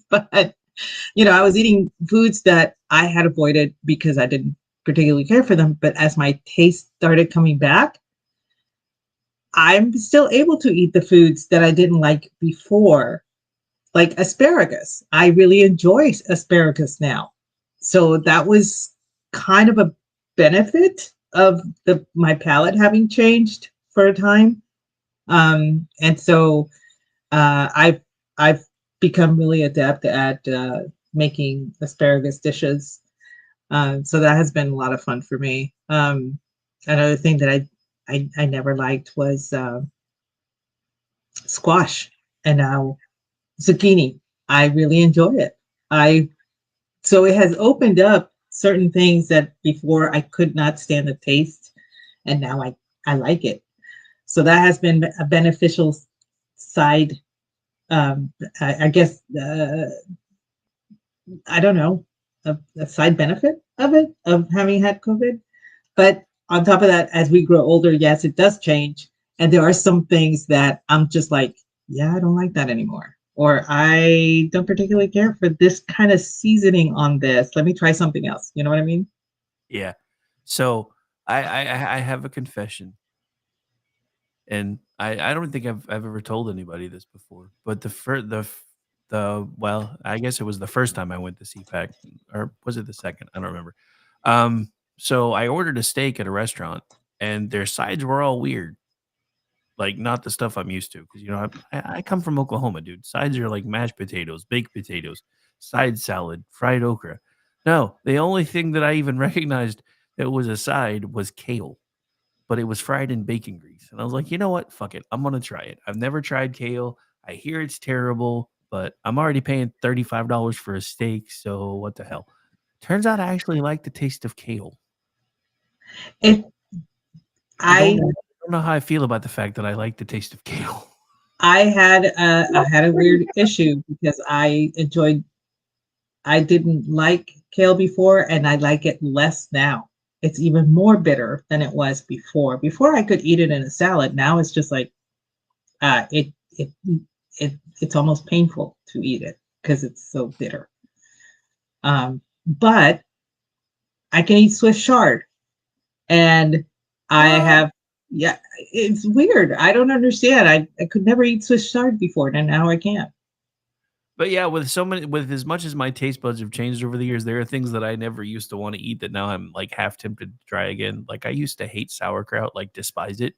But I was eating foods that I had avoided because I didn't particularly care for them. But as my taste started coming back, I'm still able to eat the foods that I didn't like before, like asparagus. I really enjoy asparagus now. So that was kind of a benefit of my palate having changed for a time. And so I've become really adept at making asparagus dishes. So that has been a lot of fun for me. Another thing that I never liked was squash and now zucchini. I really enjoy it. I So it has opened up certain things that before I could not stand the taste, and now I like it. So that has been a beneficial side. I guess I don't know, a side benefit of it, of having had COVID. But on top of that, as we grow older, yes, it does change. And there are some things that I'm just like, yeah, I don't like that anymore. Or I don't particularly care for this kind of seasoning on this. Let me try something else. You know what I mean? Yeah. So I have a confession, and I don't think I've ever told anybody this before. But well, I guess it was the first time I went to CPAC, or was it the second? I don't remember. So I ordered a steak at a restaurant, and their sides were all weird. Like, not the stuff I'm used to, because I come from Oklahoma, dude. Sides are like mashed potatoes, baked potatoes, side salad, fried okra. No, the only thing that I even recognized that was a side was kale, but it was fried in bacon grease. And I was like, you know what? Fuck it. I'm gonna try it. I've never tried kale. I hear it's terrible, but I'm already paying $35 for a steak, so what the hell? Turns out I actually like the taste of kale. If I I don't know how I feel about the fact that I like the taste of kale. I had a weird issue because I didn't like kale before, and I like it less now. It's even more bitter than it was before. Before I could eat it in a salad. Now it's just like uh, it it it's almost painful to eat it because it's so bitter. But I can eat Swiss chard, and I What? have yeah. It's weird. I don't understand. I could never eat Swiss chard before, and now I can. But yeah, with as much as my taste buds have changed over the years, there are things that I never used to wanna eat that now I'm, like, half tempted to try again. Like, I used to hate sauerkraut, like, despise it,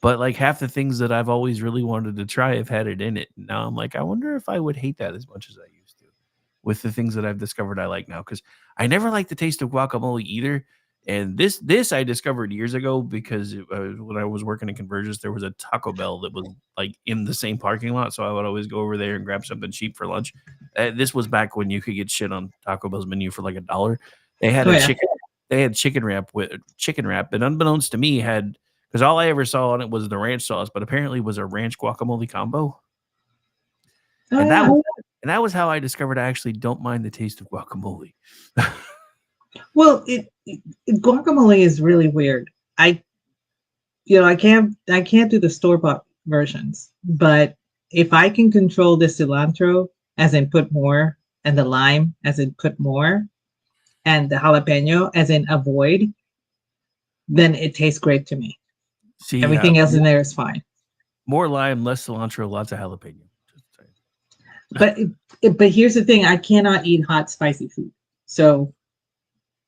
but, like, half the things that I've always really wanted to try have had it in it. Now I'm like, "I wonder if I would hate that as much as I used to," with the things that I've discovered I like now. Because I never liked the taste of guacamole either, and this I discovered years ago because when I was working in Convergence, there was a Taco Bell that was, like, in the same parking lot, so I would always go over there and grab something cheap for lunch. This was back when you could get shit on Taco Bell's menu for, like, a dollar. They had Oh a yeah. chicken they had chicken wrap that unbeknownst to me had because all I ever saw on it was the ranch sauce, but apparently it was a ranch guacamole combo, Oh and that yeah. was and that was how I discovered I actually don't mind the taste of guacamole. Well, guacamole is really weird. I I can't do the store bought versions, but if I can control the cilantro as in put more, and the lime as in put more, and the jalapeno as in avoid, then it tastes great to me. See, Everything else in there is fine. more lime, less cilantro, lots of jalapeno. Just saying. But but here's the thing: I cannot eat hot, spicy food, so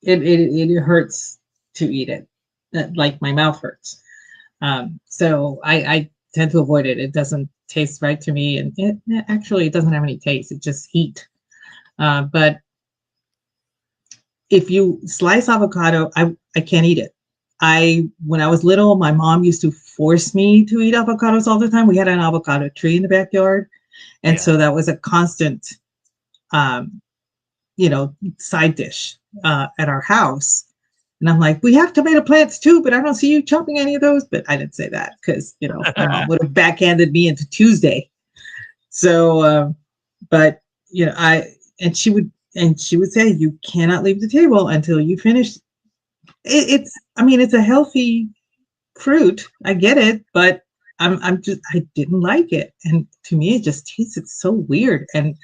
it hurts to eat it. Like my mouth hurts. So I tend to avoid it. It doesn't taste right to me, and it doesn't have any taste. It's just heat. But if you slice avocado, I can't eat it. I When I was little, my mom used to force me to eat avocados all the time. We had an avocado tree in the backyard, and Yeah. so that was a constant, um, side dish at our house. And I'm like, we have tomato plants too, but I don't see you chopping any of those. But I didn't say that because my mom would have backhanded me into Tuesday. So, but I and she would say, you cannot leave the table until you finish. I mean, it's a healthy fruit. I get it, but I didn't like it, and to me, it just tasted so weird, and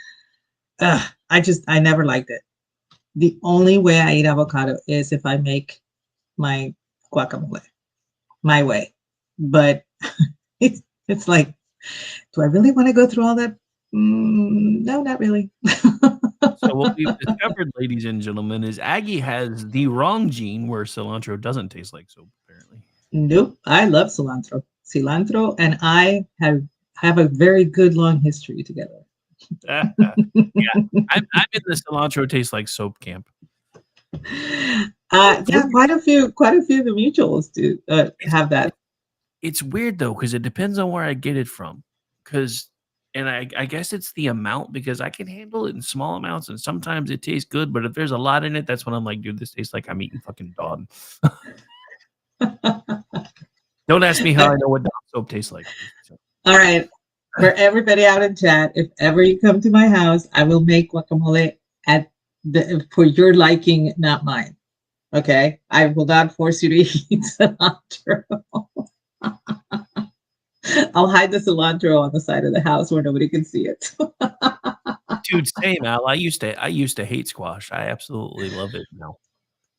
I never liked it. The only way I eat avocado is if I make my guacamole my way. But it's like, do I really want to go through all that? No, not really. So what we've discovered, ladies and gentlemen, is Aggie has the wrong gene where cilantro doesn't taste like soap, apparently. Nope. I love cilantro. Cilantro and I have a very good long history together. Yeah, I'm in the cilantro tastes like soap camp. Yeah, quite a few of the mutuals do It's have that. it's weird though because it depends on where I get it from. Because and I guess it's the amount because I can handle it in small amounts and sometimes it tastes good, but if there's a lot in it, that's when I'm like, dude, this tastes like I'm eating fucking dog. Don't ask me how I know what dog soap tastes like. All right. For everybody out in chat, if ever you come to my house, I will make guacamole for your liking, not mine. Okay? I will not force you to eat cilantro. I'll hide the cilantro on the side of the house where nobody can see it. Dude, same Al. I used to hate squash. I absolutely love it now.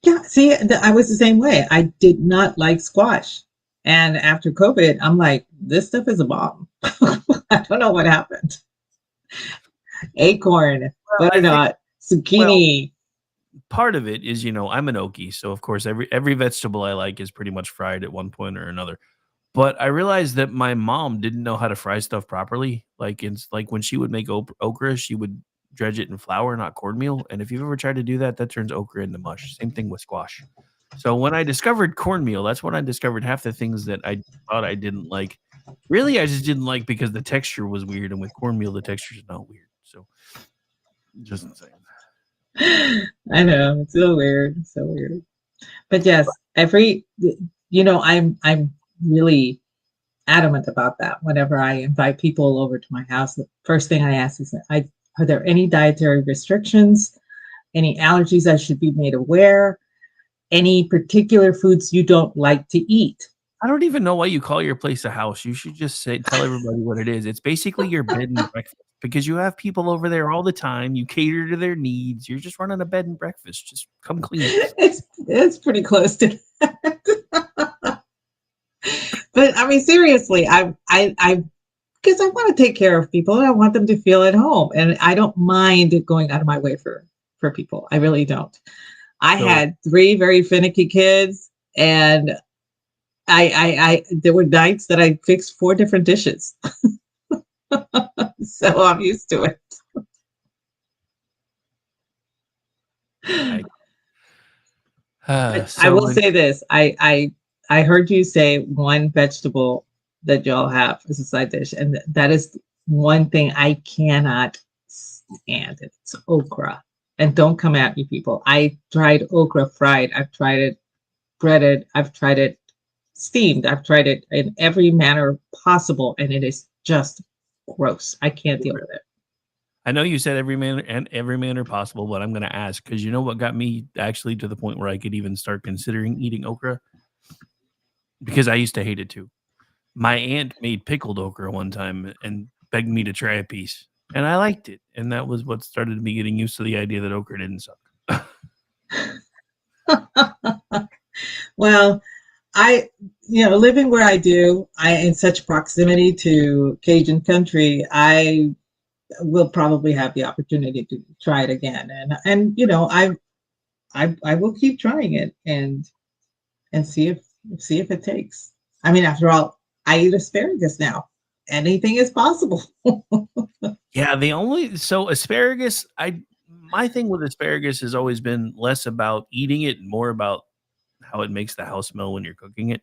Yeah, see, I was the same way. I did not like squash. And after COVID, I'm like, this stuff is a bomb. I don't know what happened. Acorn, I think butternut, well, zucchini. part of it is, I'm an Okie, so of course every vegetable I like is pretty much fried at one point or another. But I realized that my mom didn't know how to fry stuff properly. Like when she would make okra, she would dredge it in flour, not cornmeal. And if you've ever tried to do that, that turns okra into mush. Same thing with squash. So when I discovered cornmeal, that's when I discovered half the things that I thought I didn't like. Really, I just didn't like because the texture was weird, and with cornmeal, the texture is not weird. So just saying. I know, it's so weird, so weird. But yes, I'm really adamant about that. Whenever I invite people over to my house, the first thing I ask is, are there any dietary restrictions, any allergies I should be made aware, any particular foods you don't like to eat? I don't even know why you call your place a house. You should just tell everybody what it is. It's basically your bed and breakfast because you have people over there all the time. You cater to their needs. You're just running a bed and breakfast. Just come clean. It's pretty close to that. But I mean, seriously, I because I want to take care of people and I want them to feel at home, and I don't mind going out of my way for people. I really don't. I So had 3 very finicky kids, and I there were nights that I fixed 4 different dishes. So I'm used to it. I But I so will when say this. I heard you say one vegetable that y'all have as a side dish, and that is one thing I cannot stand. It's okra. And don't come at me, people. I tried okra fried. I've tried it breaded. I've tried it steamed. I've tried it in every manner possible, and it is just gross. I can't deal with it. I know you said every manner possible, but I'm going to ask because you know what got me actually to the point where I could even start considering eating okra? Because I used to hate it too. My aunt made pickled okra one time and begged me to try a piece, and I liked it, and that was what started me getting used to the idea that okra didn't suck. Well, living where I do, I in such proximity to Cajun country, I will probably have the opportunity to try it again, and I will keep trying it and see if it takes. I mean, after all, I eat asparagus now. Anything is possible. Yeah, asparagus, my thing with asparagus has always been less about eating it and more about how it makes the house smell when you're cooking it.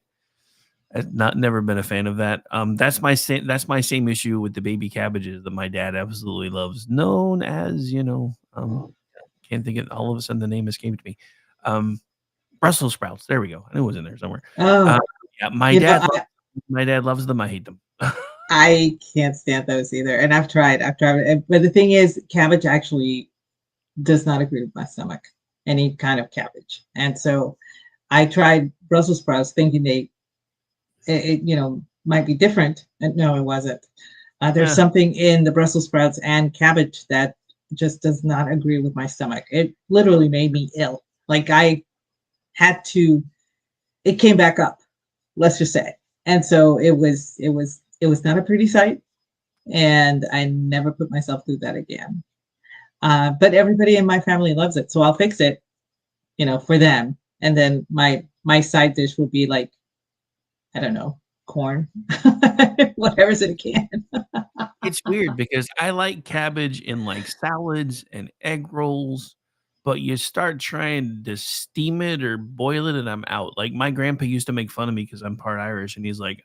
I've not never been a fan of that. That's my same issue with the baby cabbages that my dad absolutely loves, known as, can't think of all of a sudden the name escaped me. Um, Brussels sprouts. There we go. I knew it was in there somewhere. Oh, Yeah, you know, my dad loves them. I hate them. I can't stand those either. And I've tried it. But the thing is, cabbage actually does not agree with my stomach, any kind of cabbage. And so I tried Brussels sprouts thinking it might be different. And no, it wasn't. There's Yeah. something in the Brussels sprouts and cabbage that just does not agree with my stomach. It literally made me ill. Like I had to, it came back up, let's just say. And so it was not a pretty sight. And I never put myself through that again. But everybody in my family loves it. So I'll fix it, for them. And then my side dish would be like, I don't know, corn, whatever's in a can. It's weird because I like cabbage in like salads and egg rolls, but you start trying to steam it or boil it and I'm out. Like my grandpa used to make fun of me because I'm part Irish and he's like,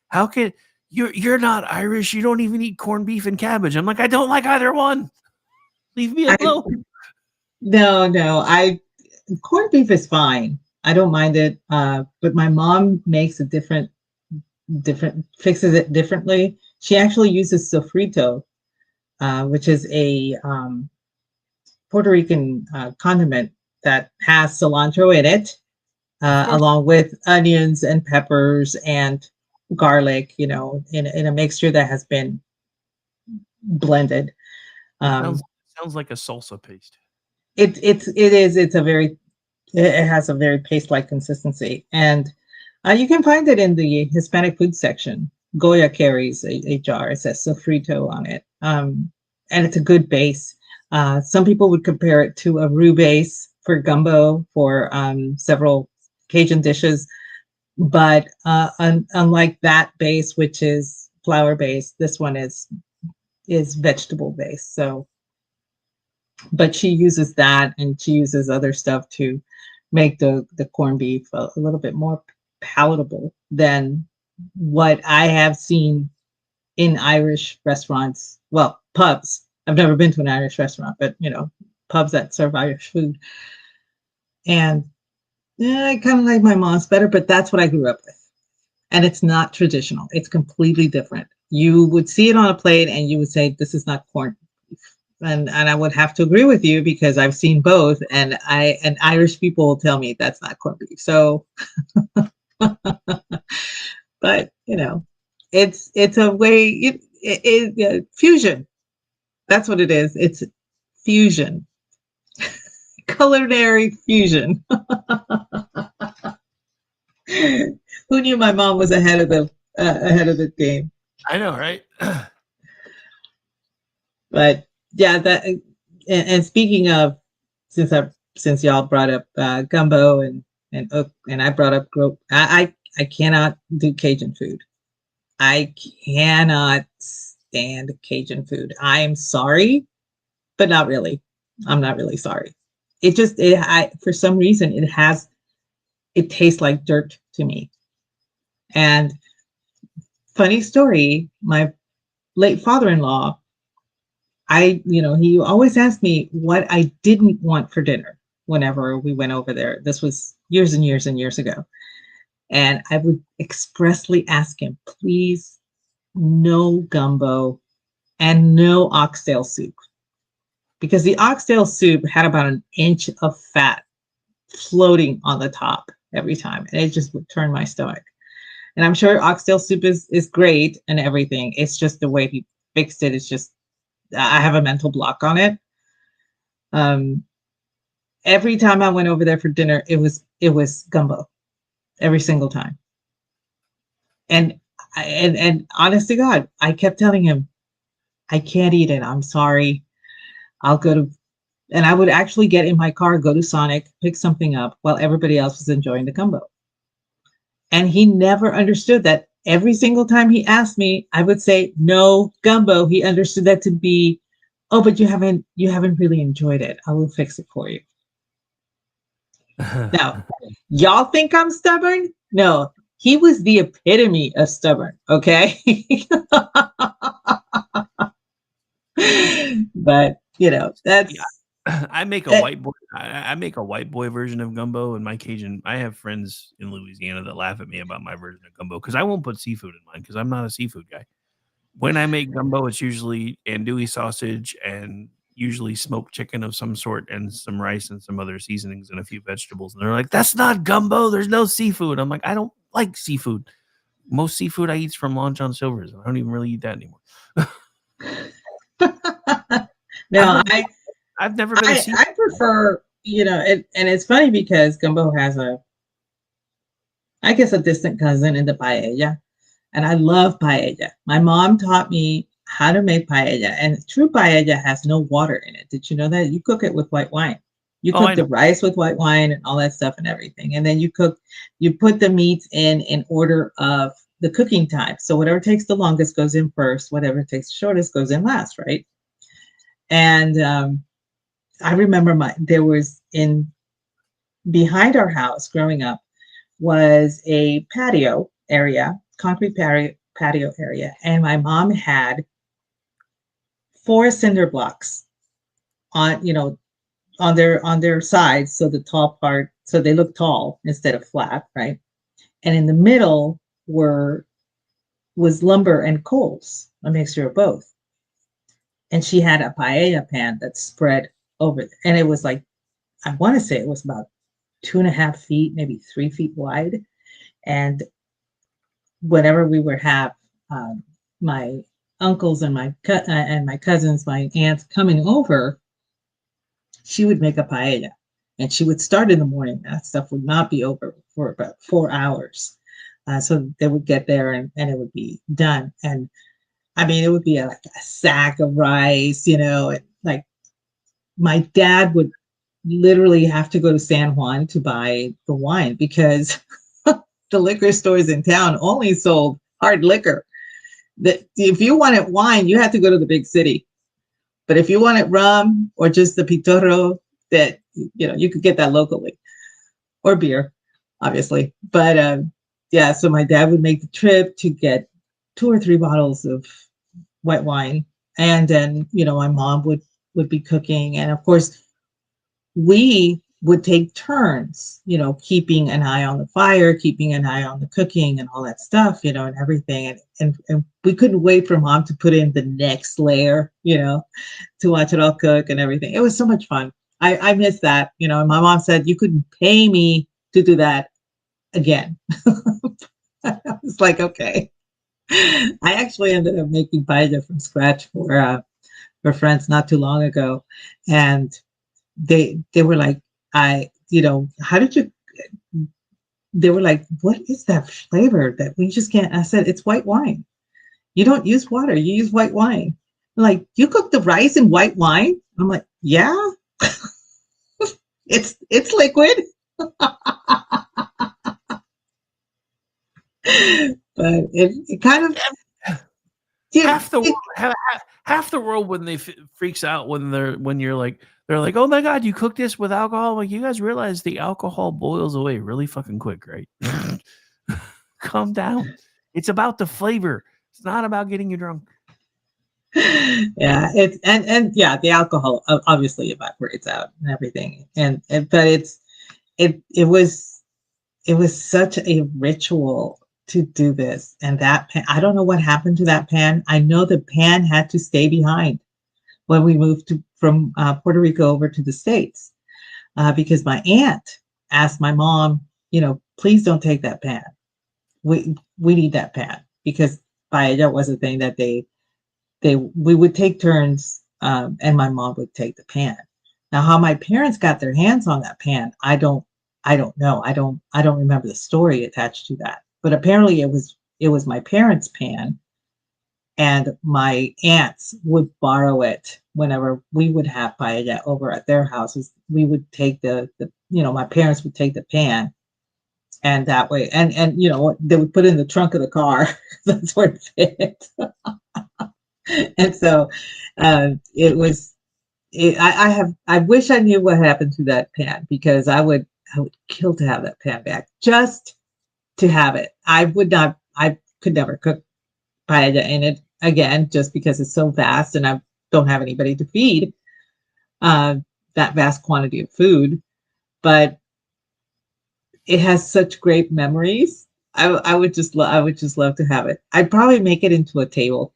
how can you're not Irish, you don't even eat corned beef and cabbage. I'm like, I don't like either one. Leave me I, alone. no, corned beef is fine. I don't mind it. But my mom makes a fixes it differently. She actually uses sofrito, which is a Puerto Rican condiment that has cilantro in it, Of course. along with onions and peppers and garlic, in a mixture that has been blended. Sounds Um, sounds like a salsa paste. it has a very paste-like consistency, and you can find it in the Hispanic food section. Goya carries a jar. It says sofrito on it, and it's a good base. Some people would compare it to a roux base for gumbo for several Cajun dishes, but unlike that base, which is flour based, this one is vegetable based. So, but she uses that, and she uses other stuff to make the corned beef a little bit more palatable than what I have seen in Irish restaurants. Well, pubs. I've never been to an Irish restaurant, but pubs that serve Irish food. And I kind of like my mom's better, but that's what I grew up with. And it's not traditional. It's completely different. You would see it on a plate and you would say, this is not corned beef. And I would have to agree with you because I've seen both, and Irish people will tell me that's not corned beef. So, but it's a way, fusion. That's what it is. It's fusion, culinary fusion. Who knew my mom was ahead of the game? I know, right? But yeah, that and speaking of, since y'all brought up gumbo and I brought up I cannot do Cajun food. I cannot stand Cajun food. I am sorry, but not really. I'm not really sorry. For some reason it tastes like dirt to me. And funny story, my late father-in-law, he always asked me what I didn't want for dinner whenever we went over there. This was years and years and years ago. And I would expressly ask him, please, no gumbo and no oxtail soup. Because the oxtail soup had about an inch of fat floating on the top every time. And it just would turn my stomach. And I'm sure oxtail soup is great and everything. It's just the way he fixed it. It's just, I have a mental block on it. Every time I went over there for dinner, it was gumbo. Every single time. And honest to God, I kept telling him, I can't eat it. I'm sorry. And I would actually get in my car, go to Sonic, pick something up while everybody else was enjoying the gumbo. And he never understood that. Every single time he asked me, I would say, no gumbo. He understood that to be, oh, but you haven't really enjoyed it. I will fix it for you. Now, y'all think I'm stubborn? No, he was the epitome of stubborn, okay? But, that's... Yeah. I make a white boy. I make a white boy version of gumbo and my Cajun. I have friends in Louisiana that laugh at me about my version of gumbo because I won't put seafood in mine because I'm not a seafood guy. When I make gumbo, it's usually andouille sausage and usually smoked chicken of some sort and some rice and some other seasonings and a few vegetables. And they're like, "That's not gumbo. There's no seafood." I'm like, "I don't like seafood. Most seafood I eat is from Long John Silver's. I don't even really eat that anymore." No, I've never been. I prefer, and it's funny because gumbo has I guess a distant cousin in the paella, and I love paella. My mom taught me how to make paella, and true paella has no water in it. Did you know that? You cook it with white wine. You cook the rice with white wine and all that stuff and everything, and then you put the meats in order of the cooking time. So whatever takes the longest goes in first. Whatever takes the shortest goes in last, right? And I remember there was behind our house growing up was a patio area, concrete patio area. And my mom had 4 cinder blocks on their sides. So the tall part, so they look tall instead of flat, right? And in the middle was lumber and coals, a mixture of both. And she had a paella pan that spread over, and it was like, I want to say it was about 2.5 feet, maybe 3 feet wide. And whenever we would have my uncles and my cousins, my aunts coming over, she would make a paella, and she would start in the morning. That stuff would not be over for about 4 hours. So they would get there and it would be done. And I mean, it would be like a sack of rice, and like my dad would literally have to go to San Juan to buy the wine because the liquor stores in town only sold hard liquor. If you wanted wine, you had to go to the big city. But if you wanted rum or just the pitorro, that you could get that locally, or beer, obviously. But yeah, so my dad would make the trip to get 2 or 3 bottles of white wine, and then my mom would be cooking, and of course we would take turns, keeping an eye on the fire, keeping an eye on the cooking and all that stuff, and everything. And we couldn't wait for mom to put in the next layer, to watch it all cook and everything. It was so much fun. I miss that, and my mom said you couldn't pay me to do that again. I was like, okay. I actually ended up making paella from scratch for friends not too long ago. And they were like, how did you, they were like, what is that flavor that we just can't? I said, it's white wine. You don't use water, you use white wine. They're like, you cook the rice in white wine? I'm like, yeah, it's liquid. But it kind of half the world when they freaks out when you're like, they're like, oh my god, you cook this with alcohol. Like, you guys realize the alcohol boils away really fucking quick, right? Calm down. It's about the flavor. It's not about getting you drunk. Yeah, it's and yeah, the alcohol obviously evaporates out and everything, but it was such a ritual to do this. And that pan, I don't know what happened to that pan. I know the pan had to stay behind when we moved from Puerto Rico over to the States, because my aunt asked my mom, please don't take that pan. We need that pan, because paella was a thing that we would take turns, and my mom would take the pan. Now, how my parents got their hands on that pan, I don't know. I don't remember the story attached to that. But apparently it was my parents' pan, and my aunts would borrow it whenever we would have paella over at their houses. We would take my parents would take the pan, and that way, and they would put it in the trunk of the car. That's where it fit. And so I wish I knew what happened to that pan, because I would kill to have that pan back, just to have it. I could never cook paella in it again, just because it's so vast and I don't have anybody to feed that vast quantity of food. But it has such great memories. I would just love to have it. I'd probably make it into a table.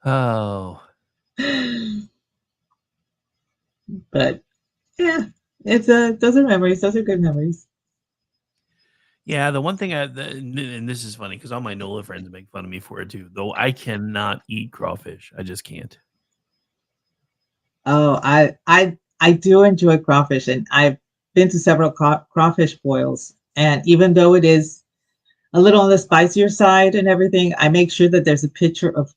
Oh, but yeah, those are memories. Those are good memories. yeah. The one thing and this is funny because all my NOLA friends make fun of me for it too. Though I cannot eat crawfish. I just can't. Oh, I do enjoy crawfish, and I've been to several crawfish boils. And even though it is a little on the spicier side and everything, I make sure that there's a pitcher of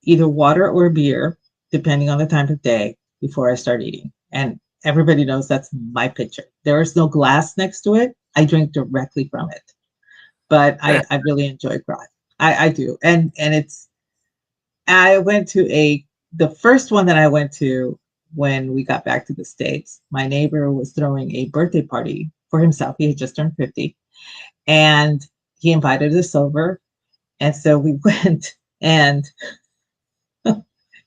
either water or beer, depending on the time of day, before I start eating. And everybody knows that's my pitcher. There is no glass next to it. I drink directly from it. But I really enjoy crawfish. I do. And I went to the first one that I went to when we got back to the States. My neighbor was throwing a birthday party for himself. He had just turned 50. And he invited us over. And so we went, and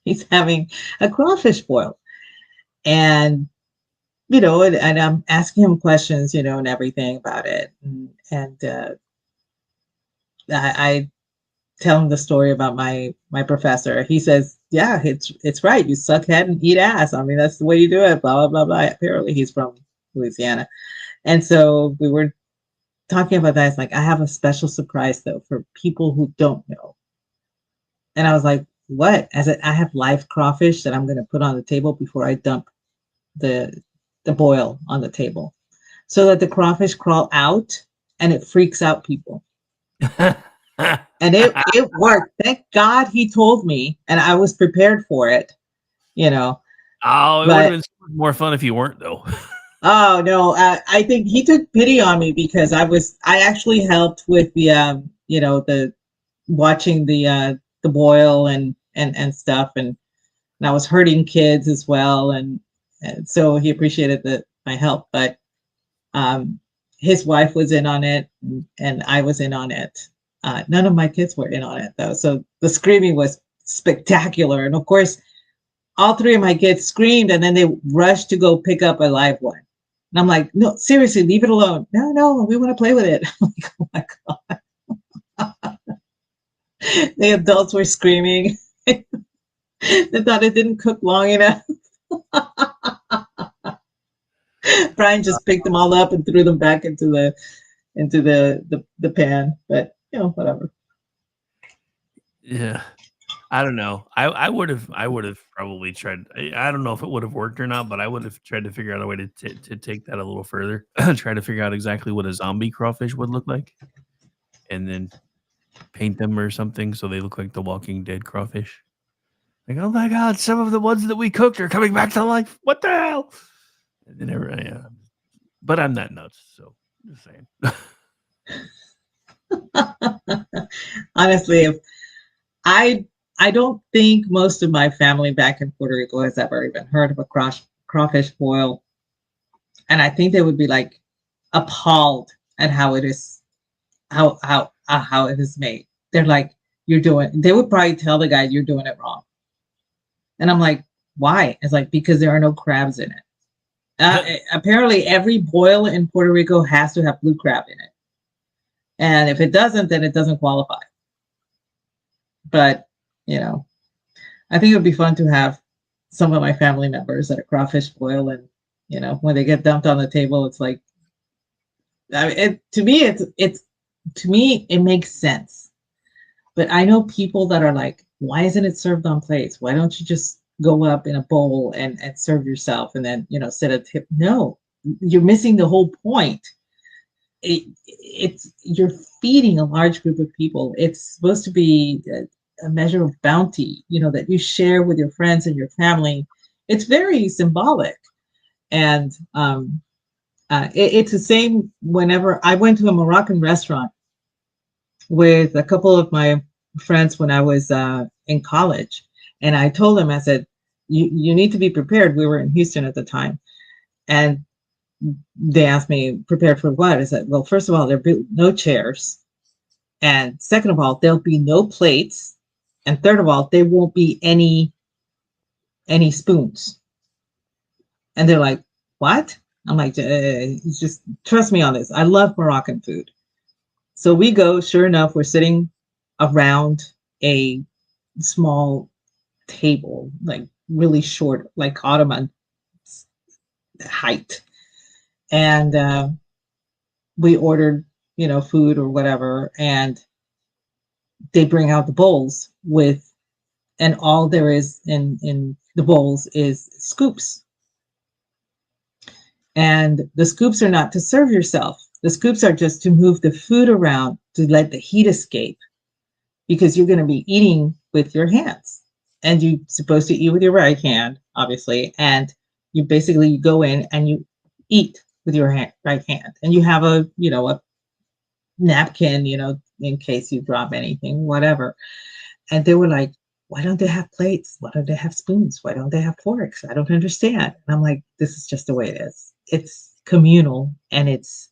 he's having a crawfish boil. And, and I'm asking him questions, and everything about it. And I tell him the story about my professor. He says, yeah, it's right. You suck head and eat ass. I mean, that's the way you do it, blah, blah, blah, blah. Apparently he's from Louisiana. And so we were talking about that. It's like, I have a special surprise though for people who don't know. And I was like, what? I said, I have live crawfish that I'm going to put on the table before I dump the boil on the table, so that the crawfish crawl out and it freaks out people. And it worked. Thank God he told me, and I was prepared for it, Oh, it would have been so much more fun if you weren't, though. Oh no, I think he took pity on me, because I actually helped with the watching the boil and stuff, and I was hurting kids as well, and so he appreciated my help. But his wife was in on it, and I was in on it. None of my kids were in on it though, so the screaming was spectacular. And of course, all three of my kids screamed, and then they rushed to go pick up a live one. And I'm like, no, seriously, leave it alone. No, we want to play with it. I'm like, oh my God. The adults were screaming. They thought it didn't cook long enough. Brian just picked them all up and threw them back into the pan. But whatever. Yeah. I don't know. I would have probably tried. I don't know if it would have worked or not, but I would have tried to figure out a way to take that a little further. Try to figure out exactly what a zombie crawfish would look like, and then paint them or something so they look like the Walking Dead crawfish. Like, oh my God, some of the ones that we cooked are coming back to life. What the hell? And then but I'm not nuts, so just saying. Honestly, if I don't think most of my family back in Puerto Rico has ever even heard of a crawfish boil. And I think they would be like appalled at how it is, how it is made. They're like, they would probably tell the guy you're doing it wrong. And I'm like, why? It's like, because there are no crabs in it. Apparently every boil in Puerto Rico has to have blue crab in it. And if it doesn't, then it doesn't qualify. But I think it would be fun to have some of my family members at a crawfish boil, and when they get dumped on the table, it's like, to me it makes sense. But I know people that are like, why isn't it served on plates? Why don't you just go up in a bowl and serve yourself and then sit at tip? No, you're missing the whole point. You're feeding a large group of people. It's supposed to be a measure of bounty, that you share with your friends and your family. It's very symbolic. And it's the same whenever I went to a Moroccan restaurant with a couple of my friends when I was in college. And I told them, I said, you need to be prepared. We were in Houston at the time. And they asked me, prepared for what? I said, well, first of all, there'll be no chairs. And second of all, there'll be no plates. And third of all, there won't be any spoons. And they're like, what? I'm like, just trust me on this. I love Moroccan food. So we go, sure enough, we're sitting around a small table, like really short, like Ottoman height. And we ordered, food or whatever. And they bring out the bowls and all there is in the bowls is scoops. And the scoops are not to serve yourself. The scoops are just to move the food around to let the heat escape, because you're going to be eating with your hands, and you're supposed to eat with your right hand, obviously. And you basically go in and you eat with your right hand, and you have a napkin, in case you drop anything, whatever. And they were like, why don't they have plates? Why don't they have spoons? Why don't they have forks? I don't understand. And I'm like, this is just the way it is. It's communal, and it's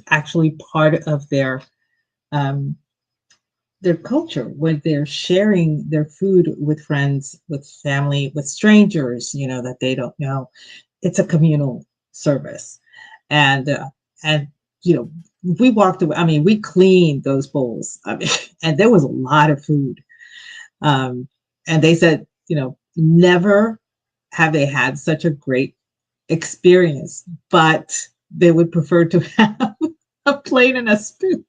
actually part of their culture, when they're sharing their food with friends, with family, with strangers, that they don't know. It's a communal service. And we walked away. I mean, we cleaned those bowls. And there was a lot of food. And they said, never have they had such a great experience, but they would prefer to have a plate and a spoon.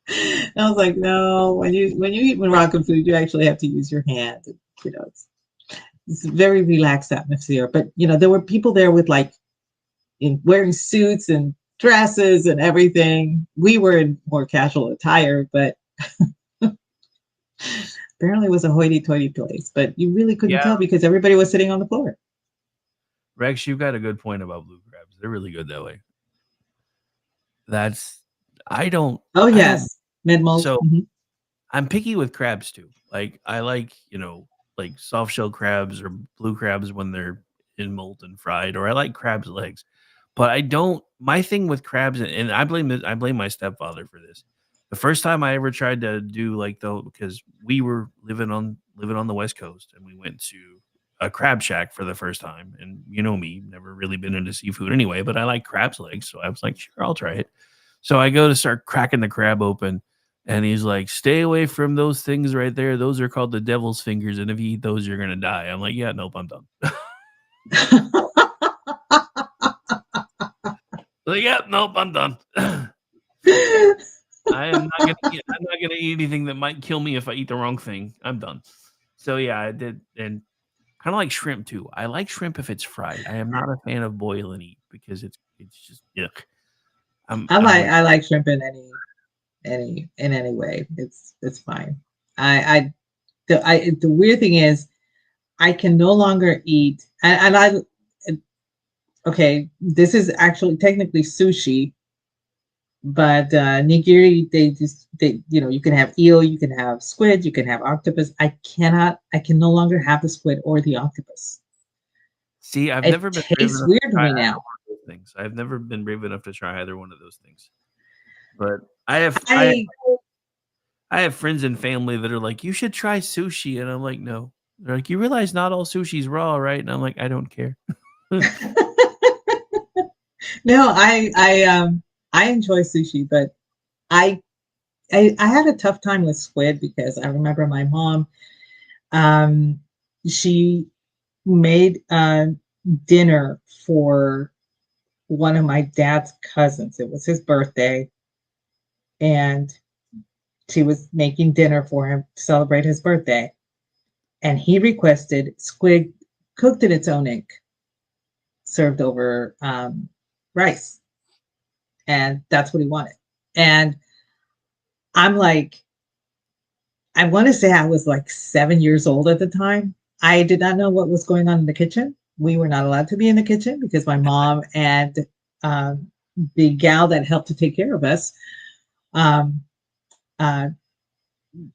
And I was like, no, when you eat Moroccan food, you actually have to use your hand. It's a very relaxed atmosphere. But there were people there with wearing suits and dresses and everything. We were in more casual attire, but apparently it was a hoity-toity place. But you really couldn't tell because everybody was sitting on the floor. Rex, you've got a good point about blue crabs. They're really good that way. Oh, yes. Mid-mold. So I'm picky with crabs too. Like I like, like soft shell crabs or blue crabs when they're in molten fried, or I like crabs legs. But I don't. My thing with crabs, and I blame my stepfather for this. The first time I ever tried to do like because we were living on the West Coast, and we went to a crab shack for the first time. And you know me, never really been into seafood anyway, but I like crab's legs, so I was like, sure, I'll try it. So I go to start cracking the crab open, and he's like, stay away from those things right there. Those are called the devil's fingers, and if you eat those, you're gonna die. I'm like, yeah, nope, I'm done. Like, yeah, nope, I'm done. I'm not gonna eat anything that might kill me if I eat the wrong thing. I'm done. So yeah, I did, and kind of like shrimp too. I like shrimp if it's fried. I am not a fan of boil and eat because it's just yuck. I like shrimp in any way. It's fine. The weird thing is I can no longer eat, and I okay, this is actually technically sushi, but nigiri, they you can have eel, you can have squid, you can have octopus. I can no longer have the squid or the octopus. See, I've It never been brave tastes enough weird to to try me either now. one of those things. I've never been brave enough to try either one of those things. But I have I friends and family that are like, you should try sushi, and I'm like, no. They're like, you realize not all sushi's raw, right? And I'm like, I don't care. no, I enjoy sushi, but I I had a tough time with squid because I remember my mom, um, she made dinner for one of my dad's cousins. It was his birthday, and she was making dinner for him to celebrate his birthday. And he requested squid cooked in its own ink, served over rice. And that's what he wanted. And I'm like, I want to say I was like 7 years old at the time. I did not know what was going on in the kitchen. We were not allowed to be in the kitchen because my mom and the gal that helped to take care of us, um, uh,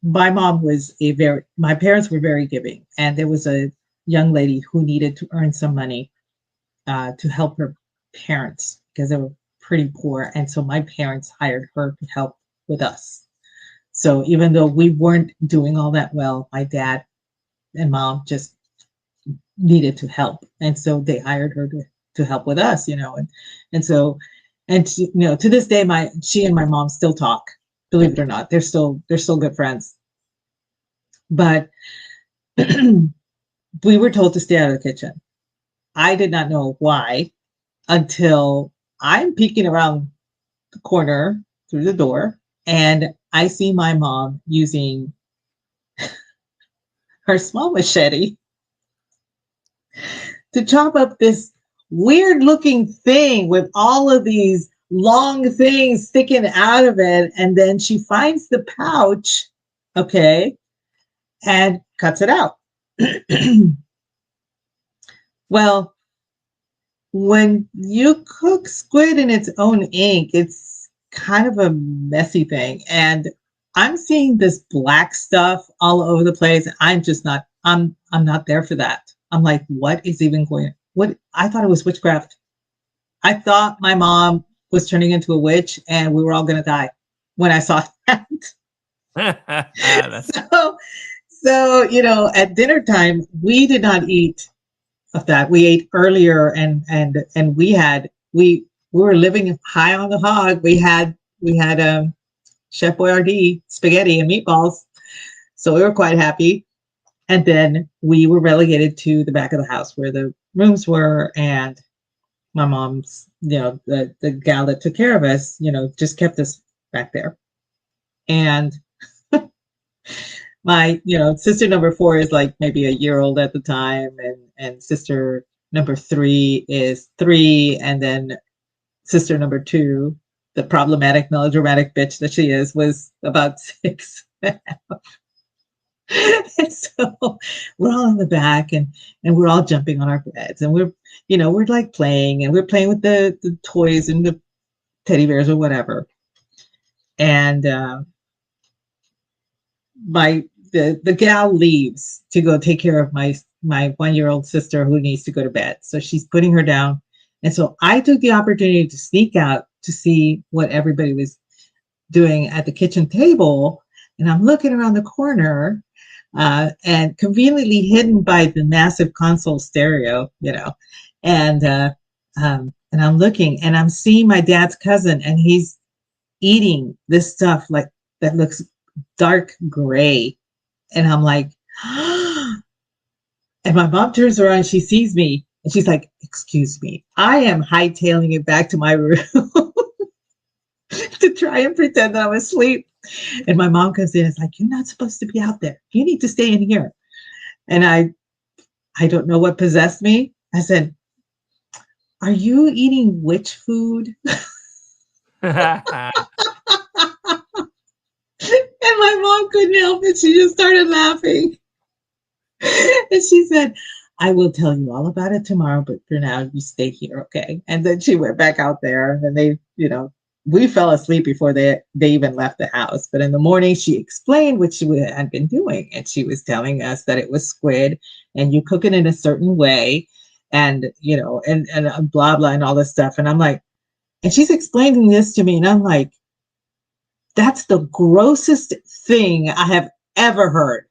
my parents were very giving. And there was a young lady who needed to earn some money to help her parents because they were pretty poor. And so my parents hired her to help with us. So even though we weren't doing all that well, my dad and mom just needed to help. And so they hired her to help with us, and so, to this day, she and my mom still talk, believe it or not. They're still good friends. But we were told to stay out of the kitchen. I did not know why until I'm peeking around the corner through the door and I see my mom using her small machete to chop up this weird looking thing with all of these long things sticking out of it. And then she finds the pouch, okay, and cuts it out. Well, when you cook squid in its own ink, it's kind of a messy thing. And I'm seeing this black stuff all over the place. I'm not there for that. I'm like, what is even going? What? I thought it was witchcraft. I thought my mom was turning into a witch and we were all going to die when I saw that. So, at dinner time, we did not eat of that. We ate earlier and we were living high on the hog. We had Chef Boyardee spaghetti and meatballs. So we were quite happy. And then we were relegated to the back of the house where the rooms were, and my mom's, the gal that took care of us, just kept us back there. And my, sister number 4 is like maybe a year old at the time, and sister number 3 is 3, and then sister number 2, the problematic, melodramatic bitch that she is, was about 6. And so we're all in the back and we're all jumping on our beds, and we're like playing, and we're playing with the toys and the teddy bears or whatever. And the gal leaves to go take care of my 1-year-old sister who needs to go to bed. So she's putting her down. And so I took the opportunity to sneak out to see what everybody was doing at the kitchen table, and I'm looking around the corner, and conveniently hidden by the massive console stereo, and I'm looking and I'm seeing my dad's cousin, and he's eating this stuff like that looks dark gray, and I'm like, and my mom turns around, she sees me, and she's like, "Excuse me," I am hightailing it back to my room to try and pretend that I'm asleep. And my mom comes in, it's like, "You're not supposed to be out there. You need to stay in here." And I don't know what possessed me. I said, "Are you eating witch food?" And my mom couldn't help it. She just started laughing. And she said, "I will tell you all about it tomorrow, but for now, you stay here, okay?" And then she went back out there, and they, we fell asleep before they even left the house. But in the morning, she explained what she had been doing, and she was telling us that it was squid, and you cook it in a certain way, and and blah blah and all this stuff. And I'm like, and she's explaining this to me, and I'm like, that's the grossest thing I have ever heard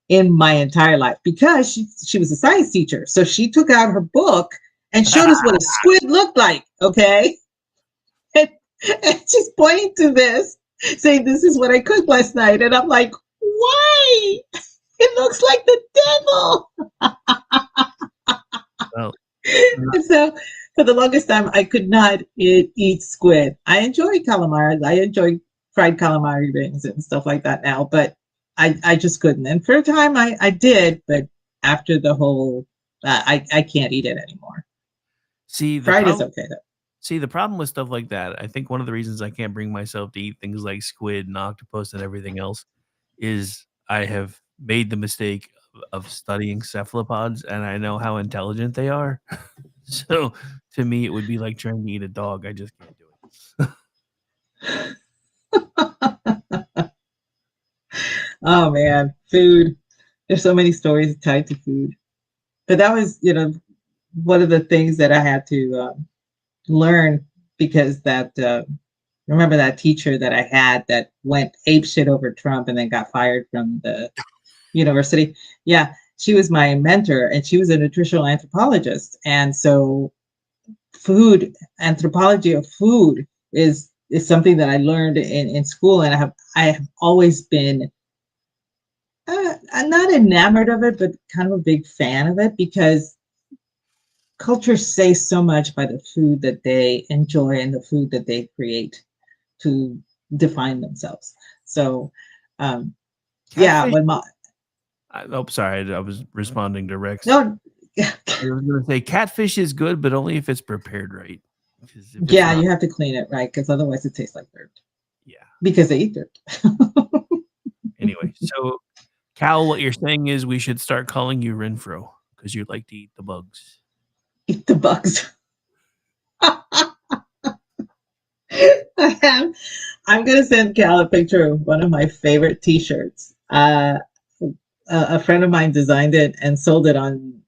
in my entire life, because she was a science teacher. So she took out her book and showed us what a squid looked like, okay? And she's pointing to this, saying, "This is what I cooked last night." And I'm like, "Why? It looks like the devil." Well, And so for the longest time, I could not eat squid. I enjoy calamari. I enjoy fried calamari rings and stuff like that now, but I just couldn't. And for a time I did, but after the whole, I can't eat it anymore. see the Fried is problem. okay though. See, the problem with stuff like that, I think one of the reasons I can't bring myself to eat things like squid and octopus and everything else is I have made the mistake of studying cephalopods, and I know how intelligent they are. So to me, it would be like trying to eat a dog. I just can't do it. Oh man, food. There's so many stories tied to food. But that was, one of the things that I had to learn, because that remember that teacher that I had that went ape shit over Trump and then got fired from the university. Yeah, she was my mentor, and she was a nutritional anthropologist. And so food, anthropology of food is something that I learned in school, and I have always been I'm not enamored of it, but kind of a big fan of it, because cultures say so much by the food that they enjoy and the food that they create to define themselves. So, yeah, Catfish. when my Sorry, I was responding to Rex. no, I was going to say catfish is good, but only if it's prepared right. 'Cause if it's yeah, not, you have to clean it right, because otherwise it tastes like dirt, yeah. because they eat dirt. Anyway, so Cal, what you're saying is we should start calling you Renfro because you like to eat the bugs. Eat the bugs. I'm gonna send Cal a picture of one of my favorite T-shirts. A friend of mine designed it and sold it on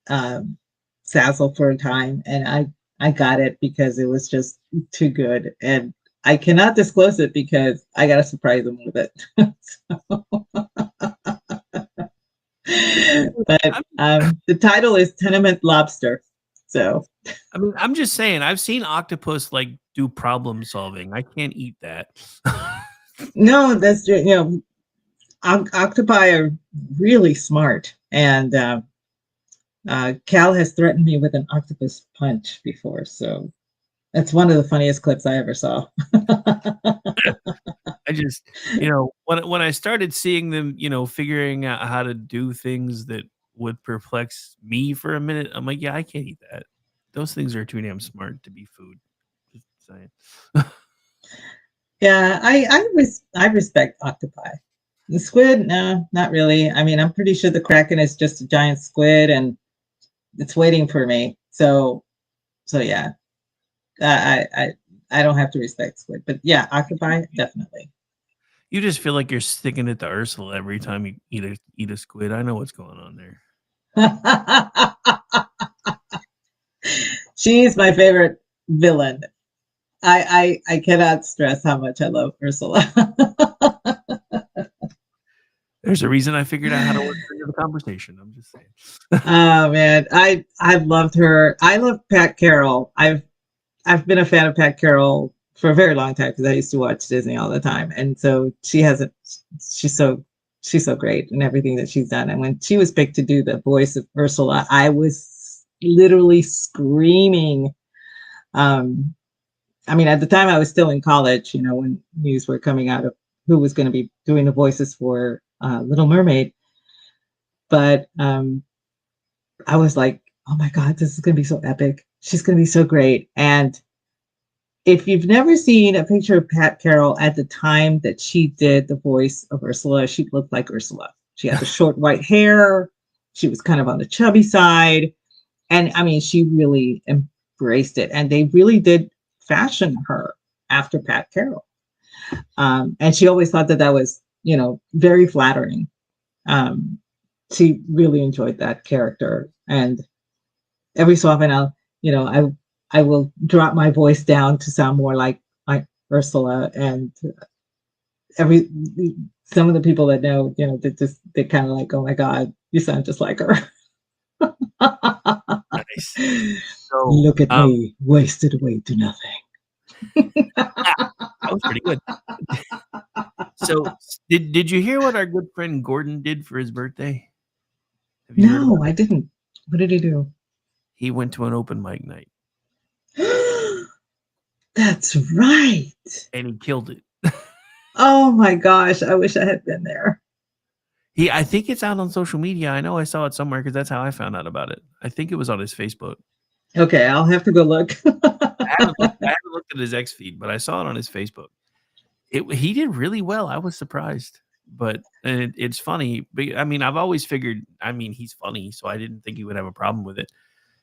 Sazzle for a time, and I got it because it was just too good, and I cannot disclose it because I gotta surprise him with it. But the title is Tenement Lobster. So I mean, I'm just saying, I've seen octopus like do problem solving. I can't eat that. no, that's octopi are really smart, and Cal has threatened me with an octopus punch before, so that's one of the funniest clips I ever saw. I just, when I started seeing them, figuring out how to do things that would perplex me for a minute, I'm like, yeah, I can't eat that. Those things are too damn smart to be food. Just saying. Yeah, I respect octopi. The squid, no, not really. I mean, I'm pretty sure the Kraken is just a giant squid, and it's waiting for me. So yeah, I don't have to respect squid, but yeah, octopi definitely. You just feel like you're sticking it to Ursula every time you eat a squid. I know what's going on there. She's my favorite villain. I cannot stress how much I love Ursula. There's a reason I figured out how to work her into the conversation. I'm just saying. Oh man, I've loved her. I love Pat Carroll. I've been a fan of Pat Carroll for a very long time because I used to watch Disney all the time, and so she's so great in everything that she's done. And when she was picked to do the voice of Ursula, I was literally screaming. I mean, at the time I was still in college, when news were coming out of who was going to be doing the voices for Little Mermaid. But I was like, oh my God, this is going to be so epic. She's going to be so great. And if you've never seen a picture of Pat Carroll at the time that she did the voice of Ursula, she looked like Ursula. She had the short white hair. She was kind of on the chubby side. And I mean, she really embraced it. And they really did fashion her after Pat Carroll. And she always thought that was, very flattering. She really enjoyed that character. And every so often I will drop my voice down to sound more like Ursula, and some of the people that know, they kind of like, oh my God, you sound just like her. Nice. So, look at me, wasted away to nothing. That was pretty good. So, did you hear what our good friend Gordon did for his birthday? Have you heard about No, I didn't. What did he do? He went to an open mic night That's right. and he killed it. Oh my gosh, I wish I had been there. I think it's out on social media. I know I saw it somewhere because that's how I found out about it. I think it was on his Facebook. Okay, I'll have to go look. I haven't looked at his X feed, but I saw it on his Facebook. He did really well. I was surprised, but it's funny. I mean, I've always figured. I mean, he's funny, so I didn't think he would have a problem with it.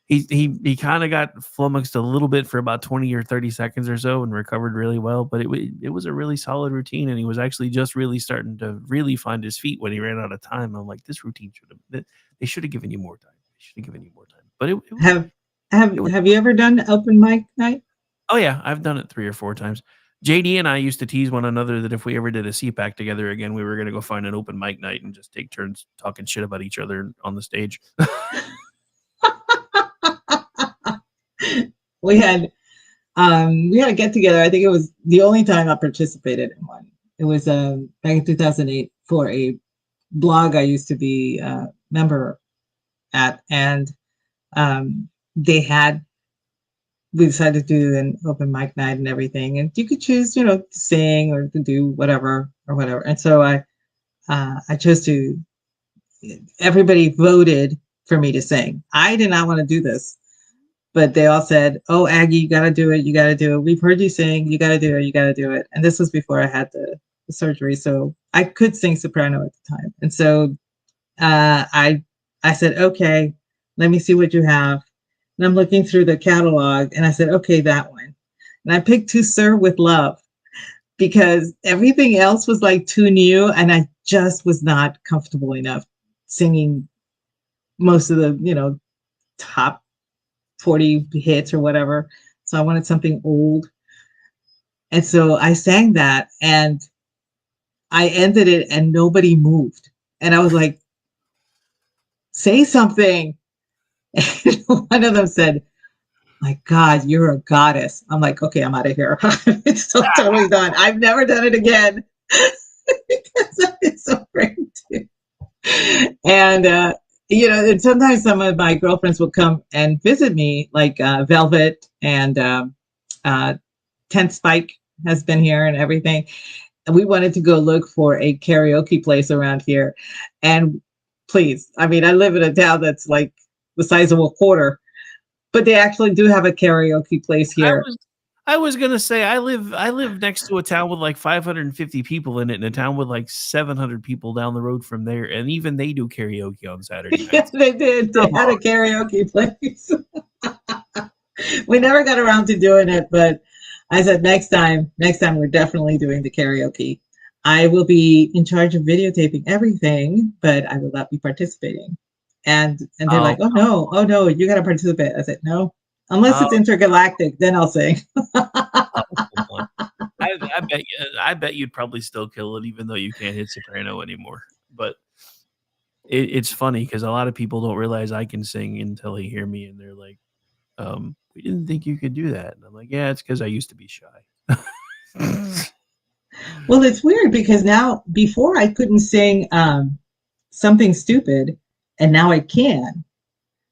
He kind of got flummoxed a little bit for about 20 or 30 seconds or so and recovered really well. But it was a really solid routine, and he was actually just really starting to really find his feet when he ran out of time. I'm like, this routine they should have given you more time. They should have given you more time. But have you ever done open mic night? Oh yeah, I've done it 3 or 4 times. JD and I used to tease one another that if we ever did a CPAC together again, we were going to go find an open mic night and just take turns talking shit about each other on the stage. We had a get together. I think it was the only time I participated in one. It was back in 2008 for a blog I used to be a member at, and we decided to do an open mic night and everything, and you could choose, to sing or to do whatever. And so I chose to. Everybody voted for me to sing. I did not want to do this. But they all said, oh, Aggie, you got to do it. You got to do it. We've heard you sing. You got to do it. You got to do it. And this was before I had the surgery. So I could sing soprano at the time. And so I said, okay, let me see what you have. And I'm looking through the catalog. And I said, okay, that one. And I picked To Serve With Love because everything else was like too new. And I just was not comfortable enough singing most of the, top 40 hits or whatever. So I wanted something old. And so I sang that and I ended it and nobody moved. And I was like, say something. And one of them said, my God, you're a goddess. I'm like, okay, I'm out of here. It's so totally done. I've never done it again because it's so great too. And, and sometimes some of my girlfriends will come and visit me, like Velvet and Tent Spike has been here and everything. And we wanted to go look for a karaoke place around here. And please, I mean, I live in a town that's like the size of a quarter, but they actually do have a karaoke place here. I was gonna say I live next to a town with like 550 people in it, and a town with like 700 people down the road from there, and even they do karaoke on Saturday nights. Yes, they did. They had a karaoke place. We never got around to doing it, but I said next time we're definitely doing the karaoke. I will be in charge of videotaping everything, but I will not be participating. And they're like, oh no, you got to participate. I said, no, Unless Oh, it's intergalactic, then I'll sing. come on. I bet you'd probably still kill it, even though you can't hit soprano anymore. But it's funny because a lot of people don't realize I can sing until they hear me, and they're like, "We didn't think you could do that." And I'm like, "Yeah, it's because I used to be shy." Well, it's weird because now, before I couldn't sing something stupid, and now I can.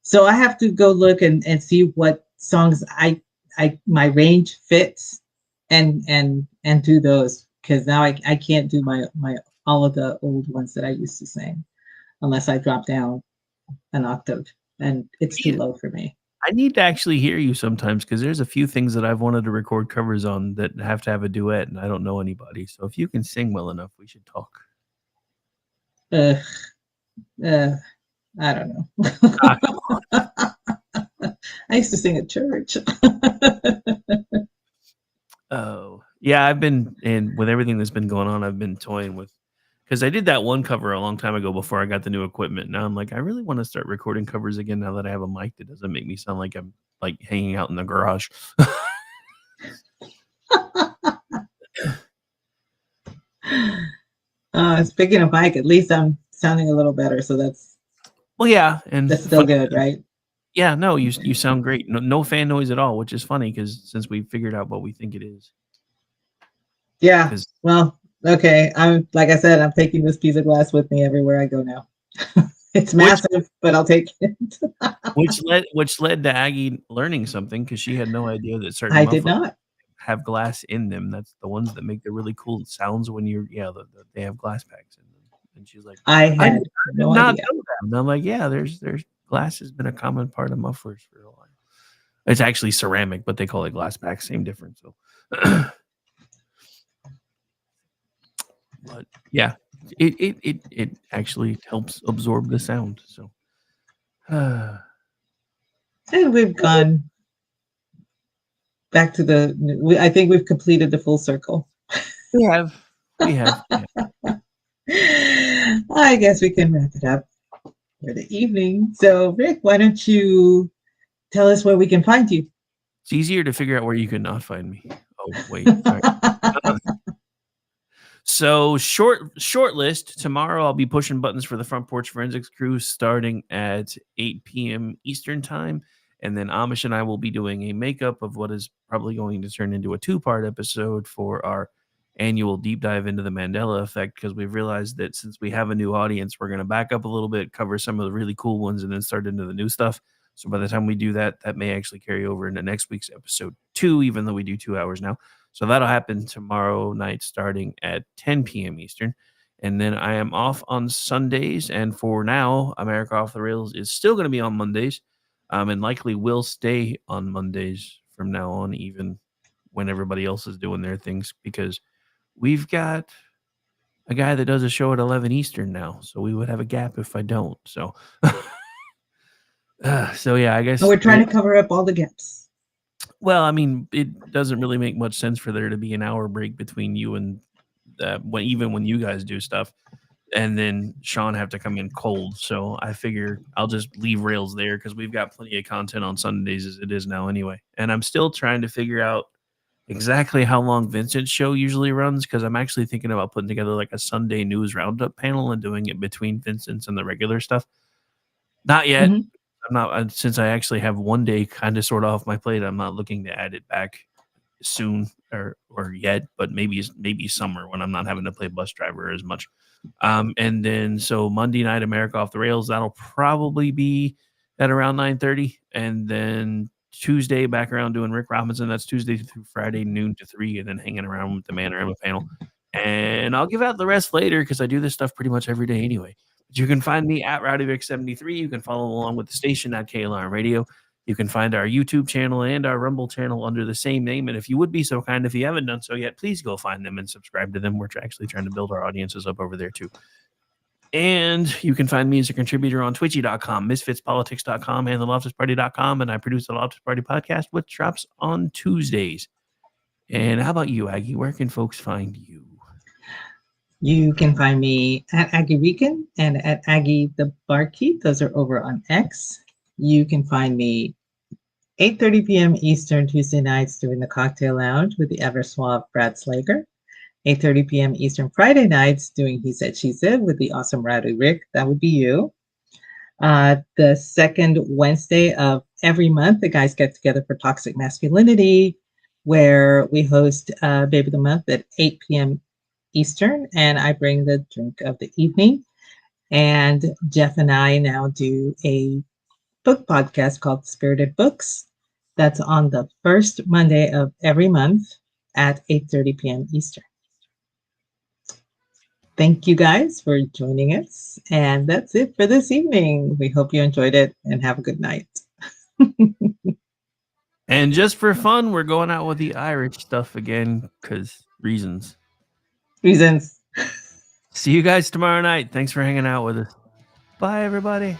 So I have to go look and see what songs my range fits and do those, because now I can't do my all of the old ones that I used to sing unless I drop down an octave, and it's too low for me. I need to actually hear you sometimes because there's a few things that I've wanted to record covers on that have to have a duet, and I don't know anybody. So if you can sing well enough, we should talk. Uh, I don't know. I used to sing at church. Oh, yeah, I've been, and with everything that's been going on, I've been toying with, because I did that one cover a long time ago before I got the new equipment. Now I'm like, I really want to start recording covers again now that I have a mic that doesn't make me sound like I'm like hanging out in the garage. Speaking of mic, at least I'm sounding a little better, so that's Yeah, and still good, right? Yeah, no, you sound great. No fan noise at all, which is funny because since we figured out what we think it is. Yeah. Well, okay. I'm like I said, I'm taking this piece of glass with me everywhere I go now. It's massive, but I'll take it. which led to Aggie learning something because she had no idea that certain I did not have glass in them. That's the ones that make the really cool sounds when they have glass packs in them. And she's like, I had no idea. Know that. And I'm like, yeah, there's glass has been a common part of mufflers for a while. It's actually ceramic, but they call it glass pack. Same difference. So, but yeah, it actually helps absorb the sound. So, and we've gone back to I think we've completed the full circle. We have. I guess we can wrap it up for the evening. So, Rick, why don't you tell us where we can find you? It's easier to figure out where you can not find me. Oh, wait. So short list. Tomorrow I'll be pushing buttons for the Front Porch Forensics crew starting at 8 p.m. Eastern time. And then Amish and I will be doing a makeup of what is probably going to turn into a 2-part episode for our annual deep dive into the Mandela effect, because we've realized that since we have a new audience, we're going to back up a little bit, cover some of the really cool ones, and then start into the new stuff. So by the time we do that, that may actually carry over into next week's episode 2, even though we do 2 hours now. So that'll happen tomorrow night starting at 10 p.m. Eastern. And then I am off on Sundays. And for now, America Off the Rails is still going to be on Mondays, and likely will stay on Mondays from now on, even when everybody else is doing their things, because we've got a guy that does a show at 11 Eastern now. So we would have a gap if I don't. So, so yeah, I guess. We're trying to cover up all the gaps. Well, I mean, it doesn't really make much sense for there to be an hour break between you and even when you guys do stuff, and then Sean have to come in cold. So I figure I'll just leave Rails there because we've got plenty of content on Sundays as it is now anyway. And I'm still trying to figure out exactly how long Vincent's show usually runs, because I'm actually thinking about putting together like a Sunday news roundup panel and doing it between Vincent's and the regular stuff. Not yet. Mm-hmm. I'm not, since I actually have one day kind of sort of off my plate, I'm not looking to add it back soon or yet, but maybe summer when I'm not having to play bus driver as much. And then so Monday night, America Off the Rails, that'll probably be at around 9:30, and then Tuesday back around doing Rick Robinson. That's Tuesday through Friday, noon to 3, and then hanging around with the Manorama panel. And I'll give out the rest later because I do this stuff pretty much every day anyway. But you can find me at RowdyVic73. You can follow along with the station at KLRN Radio. You can find our YouTube channel and our Rumble channel under the same name. And if you would be so kind, if you haven't done so yet, please go find them and subscribe to them. We're actually trying to build our audiences up over there too. And you can find me as a contributor on Twitchy.com, MisfitsPolitics.com, and TheLoftusParty.com. And I produce the Loftus Party podcast, which drops on Tuesdays. And how about you, Aggie? Where can folks find you? You can find me at Aggie Rican and at Aggie the Barkeep. Those are over on X. You can find me 8:30 p.m. Eastern Tuesday nights doing the Cocktail Lounge with the ever suave Brad Slager. 8:30 p.m. Eastern Friday nights doing He Said, She Said with the awesome Rowdy Rick. That would be you. The second Wednesday of every month, the guys get together for Toxic Masculinity, where we host Babe of the Month at 8 p.m. Eastern, and I bring the drink of the evening. And Jeff and I now do a book podcast called Spirited Books. That's on the first Monday of every month at 8:30 p.m. Eastern. Thank you guys for joining us. And that's it for this evening. We hope you enjoyed it and have a good night. And just for fun, we're going out with the Irish stuff again because reasons. Reasons. See you guys tomorrow night. Thanks for hanging out with us. Bye, everybody.